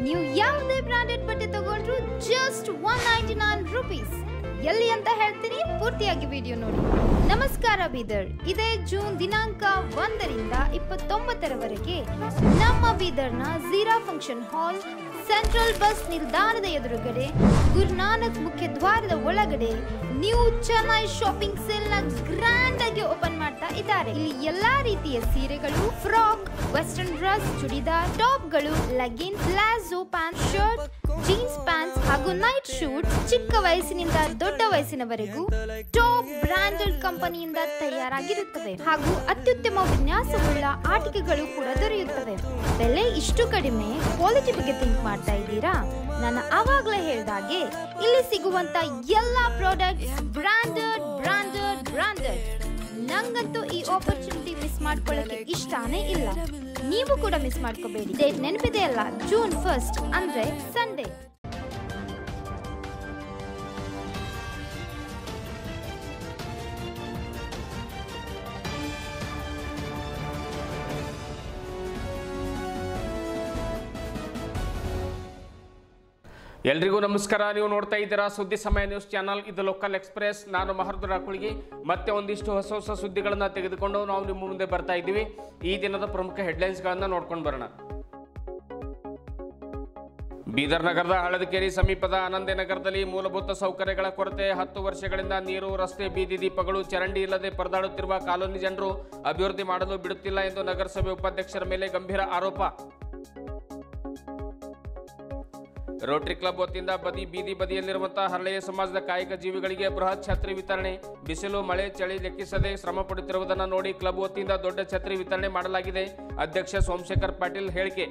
ನೀವು ಯಾವುದೇ ಬ್ರಾಂಡೆಡ್ ಬಟ್ಟೆ ತಗೊಂಡ್ರು ಜಸ್ಟ್ 199 ರೂಪೀಸ್. ಎಲ್ಲಿ ಅಂತ ಹೇಳ್ತೀನಿ, ಪೂರ್ತಿಯಾಗಿ ವಿಡಿಯೋ ನೋಡಿ. ನಮಸ್ಕಾರ ಬೀದರ್. ಇದೇ ಜೂನ್ ದಿನಾಂಕ 1ರಿಂದ 29ರವರೆಗೆ ನಮ್ಮ ಬೀದರ್ನ Zeera function hall, central bus ನಿಲ್ದಾಣದ ಎದುರುಗಡೆ, ಗುರುನಾನಕ್ ಮುಖ್ಯ ದ್ವಾರದ ಒಳಗಡೆ ನ್ಯೂ ಚೆನ್ನೈ ಶಾಪಿಂಗ್ ಸೇಲ್ ನ ಗ್ರ್ಯಾಂಡ್ ಆಗಿ ಓಪನ್ ಮಾಡ್ತಾ ಇದ್ದಾರೆ. ಇಲ್ಲಿ ಎಲ್ಲಾ ರೀತಿಯ ಸೀರೆಗಳು, ಫ್ರಾಕ್, ವೆಸ್ಟರ್ನ್ ಡ್ರೆಸ್, ಚೂಡಿದಾರ್, ಟಾಪ್ಗಳು, leggings, palazzo pant, shirt, jeans pants ಹಾಗೂ ನೈಟ್ ಶೂಟ್ ಚಿಕ್ಕ ವಯಸ್ಸಿನಿಂದ ದೊಡ್ಡ ವಯಸ್ಸಿನವರೆಗೂ ಟಾಪ್ ಬ್ರಾಂಡೆಡ್ ಕಂಪನಿಯಿಂದ ತಯಾರಾಗಿರುತ್ತವೆ ಹಾಗೂ ಅತ್ಯುತ್ತಮ ವಿನ್ಯಾಸವುಳ್ಳ ಆಟಿಕೆಗಳು ಕೂಡ ದೊರೆಯುತ್ತವೆ. ಬೆಲೆ ಇಷ್ಟು ಕಡಿಮೆ, ಕ್ವಾಲಿಟಿ ಬಗ್ಗೆ ಥಿಂಕ್ ಮಾಡ್ತಾ ಇದ್ದೀರಾ? ನಾನು ಆವಾಗಲೇ ಹೇಳಿದಾಗೆ ಇಲ್ಲಿ ಸಿಗುವಂತ ಎಲ್ಲಾ ಪ್ರಾಡಕ್ಟ್ಸ್ ಬ್ರಾಂಡೆಡ್ ಬ್ರಾಂಡೆಡ್ ಬ್ರಾಂಡೆಡ್. ನಂಗಂತೂ ಈ ಆಪರ್ಚುನಿಟಿ ಮಿಸ್ ಮಾಡ್ಕೊಳ್ಳಕ್ಕೆ ಇಷ್ಟಾನೇ ಇಲ್ಲ. ನೀವು ಕೂಡ ಮಿಸ್ ಮಾಡ್ಕೋಬೇಡಿ. ಡೇಟ್ ನೆನಪಿದೆ ಅಲ್ಲ, ಜೂನ್ 1 ಅಂದ್ರೆ ಸಂಡೇ. ಎಲ್ರಿಗೂ ನಮಸ್ಕಾರ. ನೀವು ನೋಡ್ತಾ ಇದ್ದೀರಾ ಸುದ್ದಿ ಸಮಯ ನ್ಯೂಸ್ ಚಾನಲ್. ಇದು ಲೋಕಲ್ ಎಕ್ಸ್ಪ್ರೆಸ್. ನಾನು ಮಹರ್ದರ ಕುಳಿಗಿ. ಮತ್ತೆ ಒಂದಿಷ್ಟು ಹೊಸ ಹೊಸ ಸುದ್ದಿಗಳನ್ನು ತೆಗೆದುಕೊಂಡು ನಾವು ನಿಮ್ಮ ಮುಂದೆ ಬರ್ತಾ ಇದ್ದೀವಿ. ಈ ದಿನದ ಪ್ರಮುಖ ಹೆಡ್ಲೈನ್ಸ್ಗಳನ್ನು ನೋಡ್ಕೊಂಡು ಬರೋಣ. ಬೀದರ್ ನಗರದ ಹಳದಕೇರಿ ಸಮೀಪದ ಆನಂದೆ ನಗರದಲ್ಲಿ ಮೂಲಭೂತ ಸೌಕರ್ಯಗಳ ಕೊರತೆ. 10 ವರ್ಷಗಳಿಂದ ನೀರು, ರಸ್ತೆ, ಬೀದಿ ದೀಪಗಳು, ಚರಂಡಿ ಇಲ್ಲದೆ ಪರದಾಡುತ್ತಿರುವ ಕಾಲೋನಿ ಜನರು ಅಭಿವೃದ್ಧಿ ಮಾಡಲು ಬಿಡುತ್ತಿಲ್ಲ ಎಂದು ನಗರಸಭೆ ಉಪಾಧ್ಯಕ್ಷರ ಮೇಲೆ ಗಂಭೀರ ಆರೋಪ. ರೋಟರಿ ಕ್ಲಬ್ ವತಿಯಿಂದ ಬೀದಿ ಬದಿಯಲ್ಲಿರುವಂತಹ ಹರಳೆಯ ಸಮಾಜದ ಕಾಯಕ ಜೀವಿಗಳಿಗೆ ಬೃಹತ್ ಛತ್ರಿ ವಿತರಣೆ. ಬಿಸಿಲು, ಮಳೆ, ಚಳಿ ಲೆಕ್ಕಿಸದೆ ಶ್ರಮ ಪಡುತ್ತಿರುವುದನ್ನು ನೋಡಿ ಕ್ಲಬ್ ವತಿಯಿಂದ ದೊಡ್ಡ ಛತ್ರಿ ವಿತರಣೆ ಮಾಡಲಾಗಿದೆ. ಅಧ್ಯಕ್ಷ ಸೋಮಶೇಖರ್ ಪಾಟೀಲ್ ಹೇಳಿಕೆ.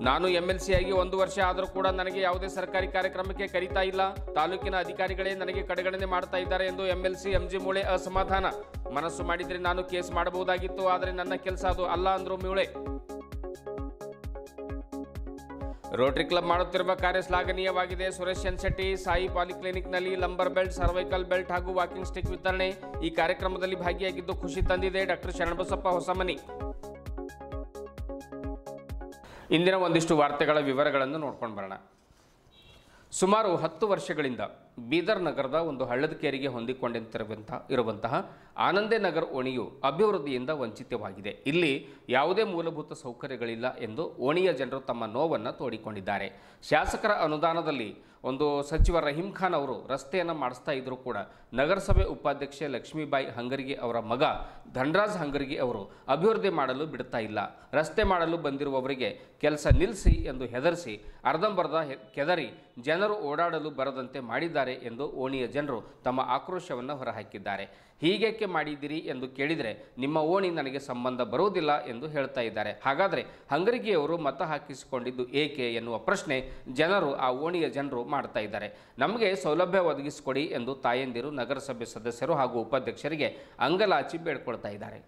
ನಾನು MLC ಆಗಿ 1 ವರ್ಷ ಆದರೂ ಕೂಡ ನನಗೆ ಯಾವುದೇ ಸರ್ಕಾರಿ ಕಾರ್ಯಕ್ರಮಕ್ಕೆ ಕರೀತಾ ಇಲ್ಲ. ತಾಲೂಕಿನ ಅಧಿಕಾರಿಗಳೇ ನನಗೆ ಕಡೆಗಣನೆ ಮಾಡ್ತಾ ಇದ್ದಾರೆ ಎಂದು MLC MG ಮೂಳೆ ಅಸಮಾಧಾನ. ಮನಸ್ಸು ಮಾಡಿದರೆ ನಾನು ಕೇಸ್ ಮಾಡಬಹುದಾಗಿತ್ತು, ಆದರೆ ನನ್ನ ಕೆಲಸ ಅದು ಅಲ್ಲ ಅಂದ್ರು ಮೂಳೆ. ರೋಟರಿ ಕ್ಲಬ್ ಮಾಡುತ್ತಿರುವ ಕಾರ್ಯ ಶ್ಲಾಘನೀಯವಾಗಿದೆ. ಸುರೇಶ್ ಶೆಟ್ಟಿ, ಸಾಯಿ ಪಾಲಿಕ್ಲಿನಿಕ್ನಲ್ಲಿ ಲಂಬರ್ ಬೆಲ್ಟ್, ಸರ್ವೈಕಲ್ ಬೆಲ್ಟ್ ಹಾಗೂ ವಾಕಿಂಗ್ ಸ್ಟಿಕ್ ವಿತರಣೆ ಈ ಕಾರ್ಯಕ್ರಮದಲ್ಲಿ ಭಾಗಿಯಾಗಿದ್ದು ಖುಷಿ ತಂದಿದೆ. ಡಾಕ್ಟರ್ ಶರಣಬಸಪ್ಪ ಹೊಸಮನಿ. ಇಂದಿನ ಒಂದಿಷ್ಟು ವಾರ್ತೆಗಳ ವಿವರಗಳನ್ನು ನೋಡ್ಕೊಂಡು ಬರೋಣ. ಸುಮಾರು 10 ವರ್ಷಗಳಿಂದ ಬೀದರ್ ನಗರದ ಒಂದು ಹಳ್ಳದಕೇರಿಗೆ ಹೊಂದಿಕೊಂಡಿರುವಂತಹ ಆನಂದೆ ನಗರ್ ಓಣಿಯು ಅಭಿವೃದ್ಧಿಯಿಂದ ವಂಚಿತವಾಗಿದೆ. ಇಲ್ಲಿ ಯಾವುದೇ ಮೂಲಭೂತ ಸೌಕರ್ಯಗಳಿಲ್ಲ ಎಂದು ಓಣಿಯ ಜನರು ತಮ್ಮ ನೋವನ್ನು ತೋಡಿಕೊಂಡಿದ್ದಾರೆ. ಶಾಸಕರ ಅನುದಾನದಲ್ಲಿ ಒಂದು ಸಚಿವ ರಹೀಂ ಖಾನ್ ಅವರು ರಸ್ತೆಯನ್ನು ಮಾಡಿಸ್ತಾ ಇದ್ದರೂ ಕೂಡ ನಗರಸಭೆ ಉಪಾಧ್ಯಕ್ಷೆ ಲಕ್ಷ್ಮೀಬಾಯಿ ಹಂಗರ್ಗಿ ಅವರ ಮಗ ಧನರಾಜ್ ಹಂಗರ್ಗಿ ಅವರು ಅಭಿವೃದ್ಧಿ ಮಾಡಲು ಬಿಡ್ತಾ ಇಲ್ಲ. ರಸ್ತೆ ಮಾಡಲು ಬಂದಿರುವವರಿಗೆ ಕೆಲಸ ನಿಲ್ಲಿಸಿ ಎಂದು ಹೆದರಿಸಿ ಅರ್ಧಂಬರ್ಧ ಕೆದರಿ ಜನರು ಓಡಾಡಲು ಬರದಂತೆ ಮಾಡಿದ್ದಾರೆ ಎಂದು ಓಣಿಯ ಜನರು ತಮ್ಮ ಆಕ್ರೋಶವನ್ನು ಹೊರಹಾಕಿದ್ದಾರೆ. ಹೀಗೇಕೆ ಮಾಡಿದ್ದೀರಿ ಎಂದು ಕೇಳಿದರೆ ನಿಮ್ಮ ಓಣಿ ನನಗೆ ಸಂಬಂಧ ಬರುವುದಿಲ್ಲ ಎಂದು ಹೇಳ್ತಾ ಇದ್ದಾರೆ. ಹಾಗಾದರೆ ಹಂಗರ್ಗಿಯವರು ಮತ ಹಾಕಿಸಿಕೊಂಡಿದ್ದು ಏಕೆ ಎನ್ನುವ ಪ್ರಶ್ನೆ ಜನರು, ಆ ಓಣಿಯ ಜನರು ಮಾಡ್ತಾ ಇದ್ದಾರೆ. ನಮಗೆ ಸೌಲಭ್ಯ ಒದಗಿಸಿಕೊಡಿ ಎಂದು ತಾಯಂದಿರು ನಗರಸಭೆ ಸದಸ್ಯರು ಹಾಗೂ ಉಪಾಧ್ಯಕ್ಷರಿಗೆ ಅಂಗಲಾಚಿ ಬೇಡ್ಕೊಳ್ತಾ ಇದ್ದಾರೆ.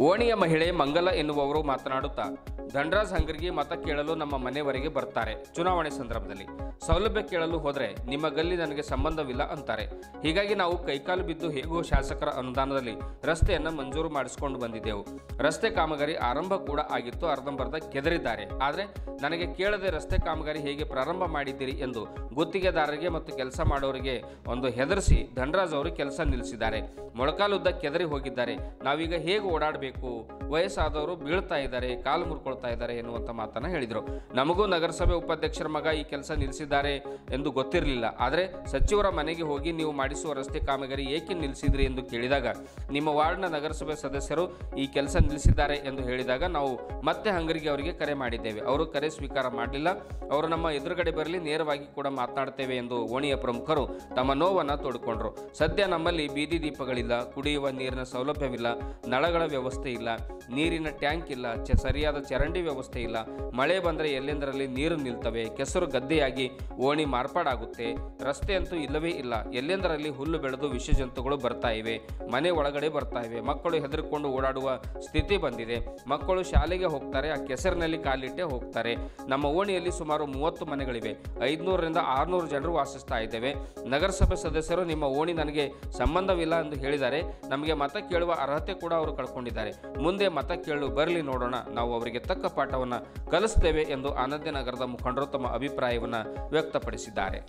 ಓಣಿಯ ಮಹಿಳೆ ಮಂಗಲ ಎನ್ನುವವರು ಮಾತನಾಡುತ್ತಾ, ಧನರಾಜ್ ಹಂಗರ್ಗಿ ಮತ ಕೇಳಲು ನಮ್ಮ ಮನೆಯವರೆಗೆ ಬರ್ತಾರೆ. ಚುನಾವಣೆ ಸಂದರ್ಭದಲ್ಲಿ ಸೌಲಭ್ಯ ಕೇಳಲು ಹೋದರೆ ನಿಮ್ಮ ಗಲ್ಲಿ ನನಗೆ ಸಂಬಂಧವಿಲ್ಲ ಅಂತಾರೆ. ಹೀಗಾಗಿ ನಾವು ಕೈಕಾಲು ಬಿದ್ದು ಹೇಗೋ ಶಾಸಕರ ಅನುದಾನದಲ್ಲಿ ರಸ್ತೆಯನ್ನು ಮಂಜೂರು ಮಾಡಿಸಿಕೊಂಡು ಬಂದಿದ್ದೆವು. ರಸ್ತೆ ಕಾಮಗಾರಿ ಆರಂಭ ಕೂಡ ಆಗಿತ್ತು, ಅರ್ಧಂಬರ್ಧ ಕೆದರಿದ್ದಾರೆ. ಆದರೆ ನನಗೆ ಕೇಳದೆ ರಸ್ತೆ ಕಾಮಗಾರಿ ಹೇಗೆ ಪ್ರಾರಂಭ ಮಾಡಿದ್ದೀರಿ ಎಂದು ಗುತ್ತಿಗೆದಾರರಿಗೆ ಮತ್ತು ಕೆಲಸ ಮಾಡೋರಿಗೆ ಒಂದು ಹೆದರಿಸಿ ಧನರಾಜ್ ಅವರು ಕೆಲಸ ನಿಲ್ಲಿಸಿದ್ದಾರೆ. ಮೊಳಕಾಲುದ್ದ ಕೆದರಿ ಹೋಗಿದ್ದಾರೆ. ನಾವೀಗ ಹೇಗೆ ಓಡಾಡಬೇಕು? ವಯಸ್ಸಾದವರು ಬೀಳ್ತಾ ಇದ್ದಾರೆ, ಕಾಲು ಮುರ್ಕೊಳ್ತಾ ಇದ್ದಾರೆ ಎನ್ನುವಂಥ ಮಾತನ್ನು ಹೇಳಿದರು. ನಮಗೂ ನಗರಸಭೆ ಉಪಾಧ್ಯಕ್ಷರ ಮಗ ಈ ಕೆಲಸ ನಿಲ್ಲಿಸಿದ್ದಾರೆ ಎಂದು ಗೊತ್ತಿರಲಿಲ್ಲ. ಆದರೆ ಸಚಿವರ ಮನೆಗೆ ಹೋಗಿ ನೀವು ಮಾಡಿಸುವ ರಸ್ತೆ ಕಾಮಗಾರಿ ಏಕೆ ನಿಲ್ಲಿಸಿದ್ರಿ ಎಂದು ಕೇಳಿದಾಗ ನಿಮ್ಮ ವಾರ್ಡ್ನ ನಗರಸಭೆ ಸದಸ್ಯರು ಈ ಕೆಲಸ ನಿಲ್ಲಿಸಿದ್ದಾರೆ ಎಂದು ಹೇಳಿದಾಗ ನಾವು ಮತ್ತೆ ಹಂಗರ್ಗಿ ಅವರಿಗೆ ಕರೆ ಮಾಡಿದ್ದೇವೆ. ಅವರು ಕರೆ ಸ್ವೀಕಾರ ಮಾಡಲಿಲ್ಲ. ಅವರು ನಮ್ಮ ಎದುರುಗಡೆ ಬರಲಿ, ನೇರವಾಗಿ ಕೂಡ ಮಾತನಾಡ್ತೇವೆ ಎಂದು ಓಣಿಯ ಪ್ರಮುಖರು ತಮ್ಮ ನೋವನ್ನು ತೋಡಿಕೊಂಡರು. ಸದ್ಯ ನಮ್ಮಲ್ಲಿ ಬೀದಿ ದೀಪಗಳಿಲ್ಲ, ಕುಡಿಯುವ ನೀರಿನ ಸೌಲಭ್ಯವಿಲ್ಲ, ನಳಗಳ ವ್ಯವಸ್ಥೆ ಇಲ್ಲ, ನೀರಿನ ಟ್ಯಾಂಕ್ ಇಲ್ಲ, ಸರಿಯಾದ ಚರಂಡಿ ವ್ಯವಸ್ಥೆ ಇಲ್ಲ. ಮಳೆ ಬಂದರೆ ಎಲ್ಲೆಂದರಲ್ಲಿ ನೀರು ನಿಲ್ತವೆ, ಕೆಸರು ಗದ್ದೆಯಾಗಿ ಓಣಿ ಮಾರ್ಪಾಡಾಗುತ್ತೆ. ರಸ್ತೆ ಅಂತೂ ಇಲ್ಲವೇ ಇಲ್ಲ. ಎಲ್ಲೆಂದರಲ್ಲಿ ಹುಲ್ಲು ಬೆಳೆದು ವಿಷ ಜಂತುಗಳು ಬರ್ತಾ ಇವೆ, ಮನೆ ಒಳಗಡೆ ಬರ್ತಾ ಇವೆ. ಮಕ್ಕಳು ಹೆದರಿಕೊಂಡು ಓಡಾಡುವ ಸ್ಥಿತಿ ಬಂದಿದೆ. ಮಕ್ಕಳು ಶಾಲೆಗೆ ಹೋಗ್ತಾರೆ, ಆ ಕೆಸರಿನಲ್ಲಿ ಕಾಲಿಟ್ಟೆ ಹೋಗ್ತಾರೆ. ನಮ್ಮ ಓಣಿಯಲ್ಲಿ ಸುಮಾರು 30 ಮನೆಗಳಿವೆ. 500ರಿಂದ 600 ಜನರು ವಾಸಿಸ್ತಾ ಇದ್ದೇವೆ. ನಗರಸಭೆ ಸದಸ್ಯರು ನಿಮ್ಮ ಓಣಿ ನನಗೆ ಸಂಬಂಧವಿಲ್ಲ ಎಂದು ಹೇಳಿದ್ದಾರೆ. ನಮಗೆ ಮತ ಕೇಳುವ ಅರ್ಹತೆ ಕೂಡ ಅವರು ಕಳ್ಕೊಂಡಿದ್ದಾರೆ. ಹೇಳಿದ್ದಾರೆ. ಮುಂದೆ ಮತ ಕೇಳಲು ಬರಲಿ, ನೋಡೋಣ, ನಾವು ಅವರಿಗೆ ತಕ್ಕ ಪಾಠವನ್ನು ಕಲಿಸ್ತೇವೆ ಎಂದು ಆನಂದನಗರದ ಮುಖಂಡರು ತಮ್ಮ ಅಭಿಪ್ರಾಯವನ್ನು ವ್ಯಕ್ತಪಡಿಸಿದ್ದಾರೆ.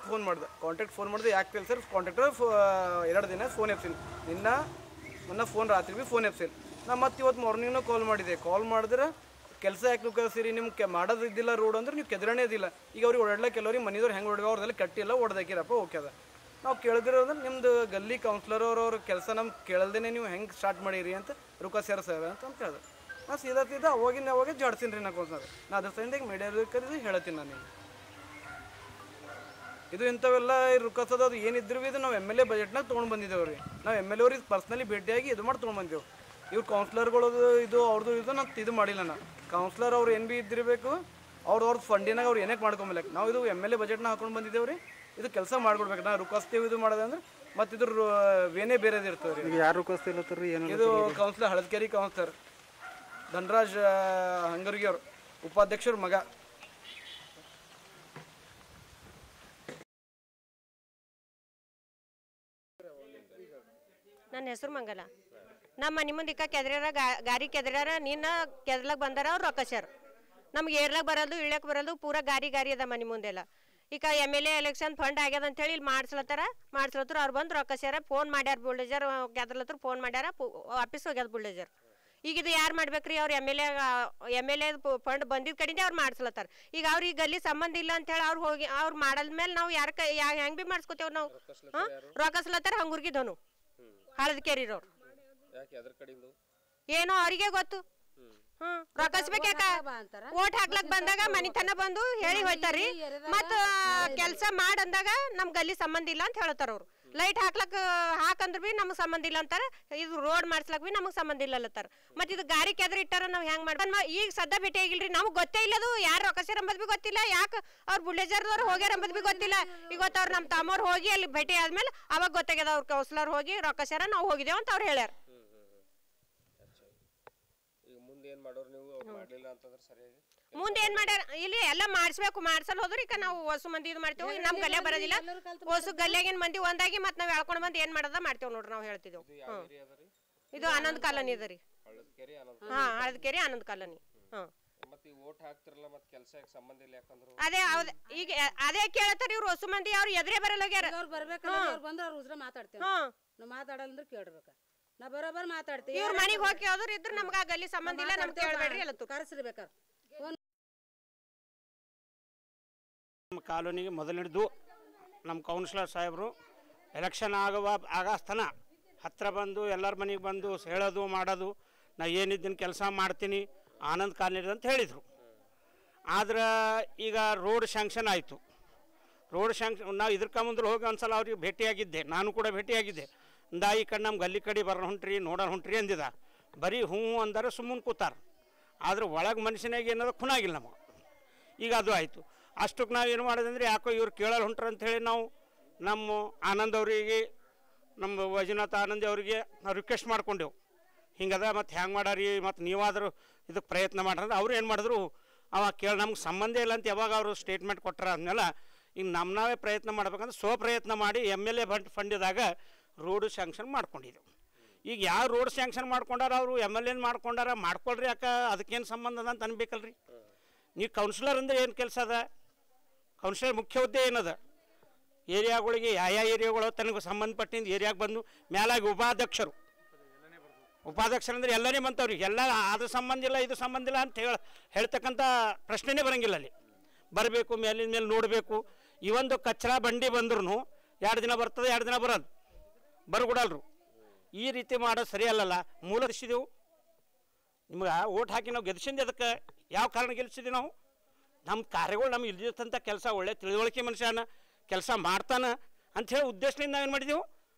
ಫೋನ್ ಮಾಡಿದೆ, ಫೋನ್ ಮಾಡಿದೆ, ಯಾಕೆ ಕೇಳಿ ಸರ್ ಕಾಂಟ್ರಾಕ್ಟರ್ 2 ದಿನ ಫೋನ್ ಎಪ್ಸಿಲ್ಲ, ಮೊನ್ನೆ ಫೋನ್ ರಾತ್ರಿ ಭೀ ಫೋನ್ ಎಪ್ಸಿಲ್ಲ. ನಾ ಮತ್ತೆ ಇವತ್ತು ಮಾರ್ನಿಂಗ್ನೂ ಕಾಲ್ ಮಾಡಿದ್ರೆ ಕೆಲಸ ಯಾಕೆ ನೀವು ಕಳಿಸಿರಿ, ನಿಮ್ಗೆ ಮಾಡೋದು ಇದ್ದಿಲ್ಲ ರೋಡ್ ಅಂದ್ರೆ ನೀವು ಕೆದರಣೆ ಇದ್ದಿಲ್ಲ. ಈಗ ಅವ್ರಿಗೆ ಓಡಾಡ್ಲಿಕ್ಕೆ ಕೆಲವ್ರಿಗೆ ಮನೆಯವ್ರು ಹೆಂಗೆ ಹೊಡ್ಗ ಅವ್ರದೆಲ್ಲ ಕಟ್ಟಿಲ್ಲ, ಓಡ್ದಾಕಿರಪ್ಪ, ಓಕೆ ಅದ. ನಾವು ಕೇಳಿದಿರೋದ್ರೆ ನಿಮ್ಮದು ಗಲ್ಲಿ ಕೌನ್ಸಿಲರ್ ಅವ್ರ ಕೆಲಸ ನಮ್ಗೆ ಕೇಳಲ್ದೇ ನೀವು ಹೆಂಗೆ ಸ್ಟಾರ್ಟ್ ಮಾಡಿರಿ ಅಂತ ರೂಕ ಸರ್ ಅಂತ ಹೇಳಿದೆ. ನಾ ಸೀದಾ ಅವಾಗೆ ಜಾಡ್ತೀನಿ ರೀ ನಾ ಕೌನ್ಸಿಲರ್. ನಾ ಅದ್ರ ಸೈಂದ ಈಗ ಮೀಡಿಯಾದ ಕರೀದು ಹೇಳ್ತೀನಿ ನಾನು. ಇದು ಇಂಥವೆಲ್ಲ ರುಕಸದ ಅದು ಏನಿದ್ರು ಇದು ನಾವು MLA ಬಜೆಟ್ನಾಗ ತೊಗೊಂಡು ಬಂದಿದ್ದೇವೆ ರೀ. ನಾವು MLA ಅವ್ರಿಗೆ ಪರ್ಸ್ನಲಿ ಭೇಟಿಯಾಗಿ ಇದು ಮಾಡಿ ತೊಗೊಂಡು ಬಂದೆವು. ಇವ್ರು ಕೌನ್ಸಿಲರ್ಗಳದು ಇದು ಅವ್ರದ್ದು ನಾನು ಇದು ಮಾಡಿಲ್ಲ. ನಾ ಕೌನ್ಸಿಲರ್ ಅವ್ರು ಏನು ಭೀ ಇದ್ದಿರಬೇಕು, ಅವ್ರ ಫಂಡಿನಾಗ ಅವ್ರು ಏನಕ್ಕೆ ಮಾಡ್ಕೊಂಬಲ್ಲಕ್ಕೆ. ನಾವು ಇದು MLA ಬಜೆಟ್ನ ಹಾಕೊಂಡು ಬಂದಿದ್ದೇವೆ ರೀ. ಇದು ಕೆಲಸ ಮಾಡ್ಕೊಡ್ಬೇಕು. ನಾವು ರುಕಸ್ತೇವೆ ಇದು ಮಾಡೋದಂದ್ರೆ ಮತ್ತು ಇದ್ರ ವೇನೇ ಬೇರೆದು ಇರ್ತದೆ ರೀ. ಯಾರು ರುಕಸ್ತಿಲ್ಲತ್ತೀರಿ ಏನು? ಇದು ಕೌನ್ಸಿಲರ್ ಹಳದಕೆರೆ ಕೌನ್ಸಿಲರ್ ಧನರಾಜ್ ಹಂಗರ್ಗಿ ಅವರು, ಉಪಾಧ್ಯಕ್ಷರ ಮಗ. ನನ್ನ ಹೆಸರು ಮಂಗಲ. ನಮ್ಮ ಮನೆ ಮುಂದೆ ಕೆದ್ರಾರ ಗಾರಿ ಕೆದ್ರಾರ ನಿನ್ನ ಕೆದ್ಲಾಗ ಬಂದಾರ ಅವ್ರು ರೊಕ್ಕಸ್ಯಾರ. ನಮ್ಗೆ ಏರ್ಲಾಗ ಬರೋದು ಇಳ್ಯಾಕ ಬರೋದು ಪೂರಾ ಗಾರಿ ಅದ ಮನೆ ಮುಂದೆಲ್ಲ. ಈಗ MLA ಎಲೆಕ್ಷನ್ ಫಂಡ್ ಆಗ್ಯದ ಅಂತೇಳಿ ಇಲ್ಲಿ ಮಾಡ್ಸ್ಲತ್ತಾರ ಅವ್ರು ಬಂದು ರೊಕ್ಕಸ್ಯಾರ. ಫೋನ್ ಮಾಡ್ಯಾರ, ಬುಲ್ಡೇಜರ್ ಕೆದ್ರಲತ್ರ ಫೋನ್ ಮಾಡ್ಯಾರ, ವಾಪಸ್ ಹೋಗ್ಯದ ಬುಲ್ಡೇಜರ್. ಈಗ ಇದು ಯಾರು ಮಾಡ್ಬೇಕ್ರಿ? ಅವ್ರು MLA ಫಂಡ್ ಬಂದಿದ್ದ ಕಡೆಯಿಂದ ಅವ್ರು ಮಾಡ್ಸ್ಲತ್ತಾರ. ಈಗ ಅವ್ರಿಗೆ ಗಲ್ಲಿ ಸಂಬಂಧ ಇಲ್ಲ ಅಂತೇಳಿ ಅವ್ರು ಹೋಗಿ ಅವ್ರು ಮಾಡಾದ್ಮೇಲೆ ನಾವು ಹೆಂಗೆ ಭೀ ಮಾಡಿಸ್ಕೋತೇವೆ ನಾವು. ರೊಕ್ಕಸ್ಲತ್ತಾರ ಹಂಗುರ್ಗಿದನು ಹಳದಕೆರಿರೋರು. ಏನೋ ಅವರಿಗೆ ಗೊತ್ತು. ರೊಕ್ಕಸ್ಬೇಕ ಓಟ್ ಹಾಕ್ಲಕ್ ಬಂದಾಗ ಮನಿತನ ಬಂದು ಹೇಳಿ ಹೋಯ್ತಾರ್ರಿ. ಮತ್ತ ಕೆಲ್ಸ ಮಾಡಂದಾಗ ನಮ್ ಗಲ್ಲಿ ಸಂಬಂಧ ಇಲ್ಲ ಅಂತ ಹೇಳ್ತಾರ ಅವ್ರು. ಲೈಟ್ ಹಾಕಂದ್ರ ಬಿ ನಮ್ಗೆ ಸಂಬಂಧ ಇಲ್ಲ ಅಂತಾರ. ಇದು ರೋಡ್ ಮಾಡ್ಸ್ಲಕ್ ಬಿ ನಮಗ್ ಸಂಬಂಧ ಇಲ್ಲ ಅಲ್ಲತ್ತಾರ. ಮತ್ ಇದು ಗಾರಿ ಕೆದ್ರ ಇಟ್ಟಾರ ನಾವ್ ಹೆಂಗ್ ಮಾಡ್ತಾರ? ಈಗ ಸದ್ದ ಭೇಟಿ ಆಗಿಲ್ರಿ, ನಮ್ಗ್ ಗೊತ್ತೇ ಇಲ್ಲದು ಯಾರು ರೊಕ್ಕಸ್ಯಾರ ಅಂಬದ್ ಬಿ ಗೊತ್ತಿಲ್ಲ. ಯಾಕೆ ಅವ್ರ ಬುಲ್ಡೇಜರ್ದವ್ರು ಹೋಗ್ಯಾರ ಅಂಬದ್ ಬಿ ಗೊತ್ತಿಲ್ಲ. ಇವತ್ತು ಅವ್ರು ನಮ್ಮ ತಮ್ಮವ್ರು ಹೋಗಿ ಅಲ್ಲಿ ಭೇಟಿ ಆದ್ಮೇಲೆ ಅವಾಗ ಗೊತ್ತಾಗ್ಯದ ಅವ್ರ ಕೌನ್ಸಿಲರ್ ಹೋಗಿ ರೊಕ್ಕಸ್ಯಾರ ನಾವು ಹೋಗಿದ್ದೇವ ಅಂತ ಅವ್ರು ಹೇಳ್ಯಾರ. ಮುಂದೆ ಏನ್ ಮಾಡ್ಯಾರ? ಇಲ್ಲಿ ಎಲ್ಲ ಮಾಡಿಸ್ಬೇಕು. ಮಾಡ್ಸಲ್ ಹೋದ್ರಿ ಈಗ ನಾವು ಹೊಸ ಮಂದಿ ಇದು ಮಾಡ್ತೇವೆ. ನಮ್ ಗಲ್ಯ ಬರೋದಿಲ್ಲ. ಹೊಸ ಗಲ್ಯಾಗಿನ ಮಂದಿ ಒಂದಾಗಿ ಮತ್ ನಾವ್ ಎಳ್ಕೊಂಡ್ ಬಂದ್ ಏನ್ ಮಾಡದ ಮಾಡ್ತೇವ್ ನೋಡ್ರಿ. ನಾವ್ ಹೇಳ್ತಿದ್ದೇವ್. ಇದು ಆನಂದ್ ಕಾಲನಿ ಅದ ರೀ. ಹಳದಕೆರೆ ಆನಂದ್ ಕಾಲನಿ. ಅದೇ ಕೇಳತ್ತಾರ ಇವ್ರು ಹೊಸ ಮಂದಿ. ಅವ್ರು ಎದುರೇ ಬರಲ್ಲ ಹೋಗ್ಯಾರ. ಮಾತಾಡಲ್ಲ ಕೇಳ್ಬೇಕ. ನಾ ಬರೋಬ್ಬರ ಮಾತಾಡ್ತೀವಿ. ಇವ್ರ ಮನೆಗೆ ಹೋಗಿ ಹೋದ್ರು ಇದ್ರ ನಮ್ಗ ಗಲ್ಲಿ ಸಂಬಂಧ ಇಲ್ಲ, ನಮ್ಗೆ ಕೇಳಬೇಡ್ರಿ ಎಲ್ಲ ಕರೆಸಿರ್ಬೇಕಾರೆ. ನಮ್ಮ ಕಾಲೋನಿಗೆ ಮೊದಲಿಡ್ದು ನಮ್ಮ ಕೌನ್ಸಿಲರ್ ಸಾಹೇಬರು ಎಲೆಕ್ಷನ್ ಆಗಸ್ತನ ಹತ್ತಿರ ಬಂದು ಎಲ್ಲರ ಮನೆಗೆ ಬಂದು ಹೇಳೋದು ಮಾಡೋದು, ನಾ ಏನಿದ್ದೀನಿ ಕೆಲಸ ಮಾಡ್ತೀನಿ ಆನಂದ್ ಕಾಲನಿ ಅಂತ ಹೇಳಿದರು. ಆದ್ರೆ ಈಗ ರೋಡ್ ಶಾಂಕ್ಷನ್ ಆಯಿತು. ರೋಡ್ ಶಾಂಕ್ಷನ್ ನಾವು ಇದ್ರಕ ಮುಂದೆ ಹೋಗಿ ಒಂದು ಸಲ ಅವ್ರಿಗೆ ಭೇಟಿಯಾಗಿದ್ದೆ, ನಾನು ಕೂಡ ಭೇಟಿಯಾಗಿದ್ದೆ. ಈ ಕಡೆ ನಮ್ಮ ಗಲ್ಲಿ ಕಡೆ ಬರೋಣ ಹೊಂಟ್ರಿ ನೋಡೋಣ ಹೊಂಟ್ರಿ ಅಂದಿದ. ಬರೀ ಹ್ಞೂ ಅಂದರೆ ಸುಮ್ಮನೆ ಕೂತಾರ. ಆದ್ರೆ ಒಳಗೆ ಮನುಷ್ಯನಾಗ ಏನದ ಖುನಾಗಿಲ್ಲ ನಮಗೆ. ಈಗ ಅದು ಆಯಿತು. ಅಷ್ಟಕ್ಕೆ ನಾವು ಏನು ಮಾಡೋದಂದ್ರೆ ಯಾಕೋ ಇವ್ರು ಕೇಳಲ್ಲ ಹೊಂಟ್ರ ಅಂಥೇಳಿ ನಾವು ನಮ್ಮ ಆನಂದ್ ಅವರಿಗೆ, ನಮ್ಮ ವೈಜನಾಥ್ ಆನಂದ್ ಅವರಿಗೆ ನಾವು ರಿಕ್ವೆಸ್ಟ್ ಮಾಡ್ಕೊಂಡೆವು. ಹಿಂಗದ ಮತ್ತು ಹ್ಯಾಂಗೆ ಮಾಡಾರಿ, ಮತ್ತು ನೀವಾದರೂ ಇದಕ್ಕೆ ಪ್ರಯತ್ನ ಮಾಡ್ರಂದ್ರೆ ಅವ್ರು ಏನು ಮಾಡಿದ್ರು, ನಮ್ಗೆ ಸಂಬಂಧ ಇಲ್ಲ ಅಂತ ಯಾವಾಗ ಅವರು ಸ್ಟೇಟ್ಮೆಂಟ್ ಕೊಟ್ಟರ ಅಂದಮೇಲೆ ಈಗ ನಾವೇ ಪ್ರಯತ್ನ ಮಾಡ್ಬೇಕಂದ್ರೆ ಪ್ರಯತ್ನ ಮಾಡಿ MLA ಫಂಡಿದಾಗ ರೋಡ್ ಸ್ಯಾಂಕ್ಷನ್ ಮಾಡ್ಕೊಂಡಿದ್ದೆವು. ಈಗ ಯಾವ ರೋಡ್ ಸ್ಯಾಂಕ್ಷನ್ ಮಾಡ್ಕೊಂಡಾರ ಅವರು MLA ಮಾಡ್ಕೊಂಡಾರ, ಮಾಡ್ಕೊಳ್ರಿ, ಯಾಕೆ ಅದಕ್ಕೇನು ಸಂಬಂಧ ಅದ ಅಂತ ಅನ್ಬೇಕಲ್ರಿ. ನೀವು ಕೌನ್ಸಿಲರ್ ಅಂದ್ರೆ ಏನು ಕೆಲಸ ಅದ? ಕೌನ್ಸಿಲರ್ ಮುಖ್ಯ ಹುದ್ದೆ ಏನದ? ಏರಿಯಾಗಳಿಗೆ ಯಾವ ಏರಿಯಾಗಳು ತನಗೆ ಸಂಬಂಧಪಟ್ಟಿಂದ ಏರಿಯಾಗೆ ಬಂದು ಮೇಲಾಗಿ ಉಪಾಧ್ಯಕ್ಷರು ಅಂದ್ರೆ ಎಲ್ಲನೇ ಬಂತವ್ರಿಗೆ ಎಲ್ಲ ಅದು ಸಂಬಂಧ ಇಲ್ಲ ಇದು ಸಂಬಂಧ ಇಲ್ಲ ಅಂತ ಹೇಳ್ತಕ್ಕಂಥ ಪ್ರಶ್ನೆನೇ ಬರೋಂಗಿಲ್ಲ. ಅಲ್ಲಿ ಬರಬೇಕು, ಮೇಲಿನ ಮೇಲೆ ನೋಡಬೇಕು. ಈ ಒಂದು ಕಚ್ಚರಾ ಬಂಡಿ ಬಂದ್ರೂ 2 ದಿನ ಬರ್ತದೆ, 2 ದಿನ ಬರೋದು ಬರಗುಡಲ್ರು. ಈ ರೀತಿ ಮಾಡೋದು ಸರಿ ಅಲ್ಲಲ್ಲ. ಮೂಲ ಗೆಲ್ಸಿದೆವು, ನಿಮ್ಗೆ ಓಟ್ ಹಾಕಿ ನಾವು ಗೆಲ್ಸಿಂದ ಅದಕ್ಕೆ ಯಾವ ಕಾರಣ ಗೆಲ್ಸಿದ್ದೀವಿ ನಾವು? ನಮ್ಮ ಕಾರ್ಯಗಳು ನಮ್ಗೆ ಇಲ್ದಿರ್ತಂಥ ಕೆಲಸ ಒಳ್ಳೆ ತಿಳುವಳಿಕೆ ಮನುಷ್ಯನ ಕೆಲಸ ಮಾಡ್ತಾನೆ ಅಂಥೇಳಿ ಉದ್ದೇಶದಿಂದ ನಾವೇನು ಮಾಡಿದೆವು,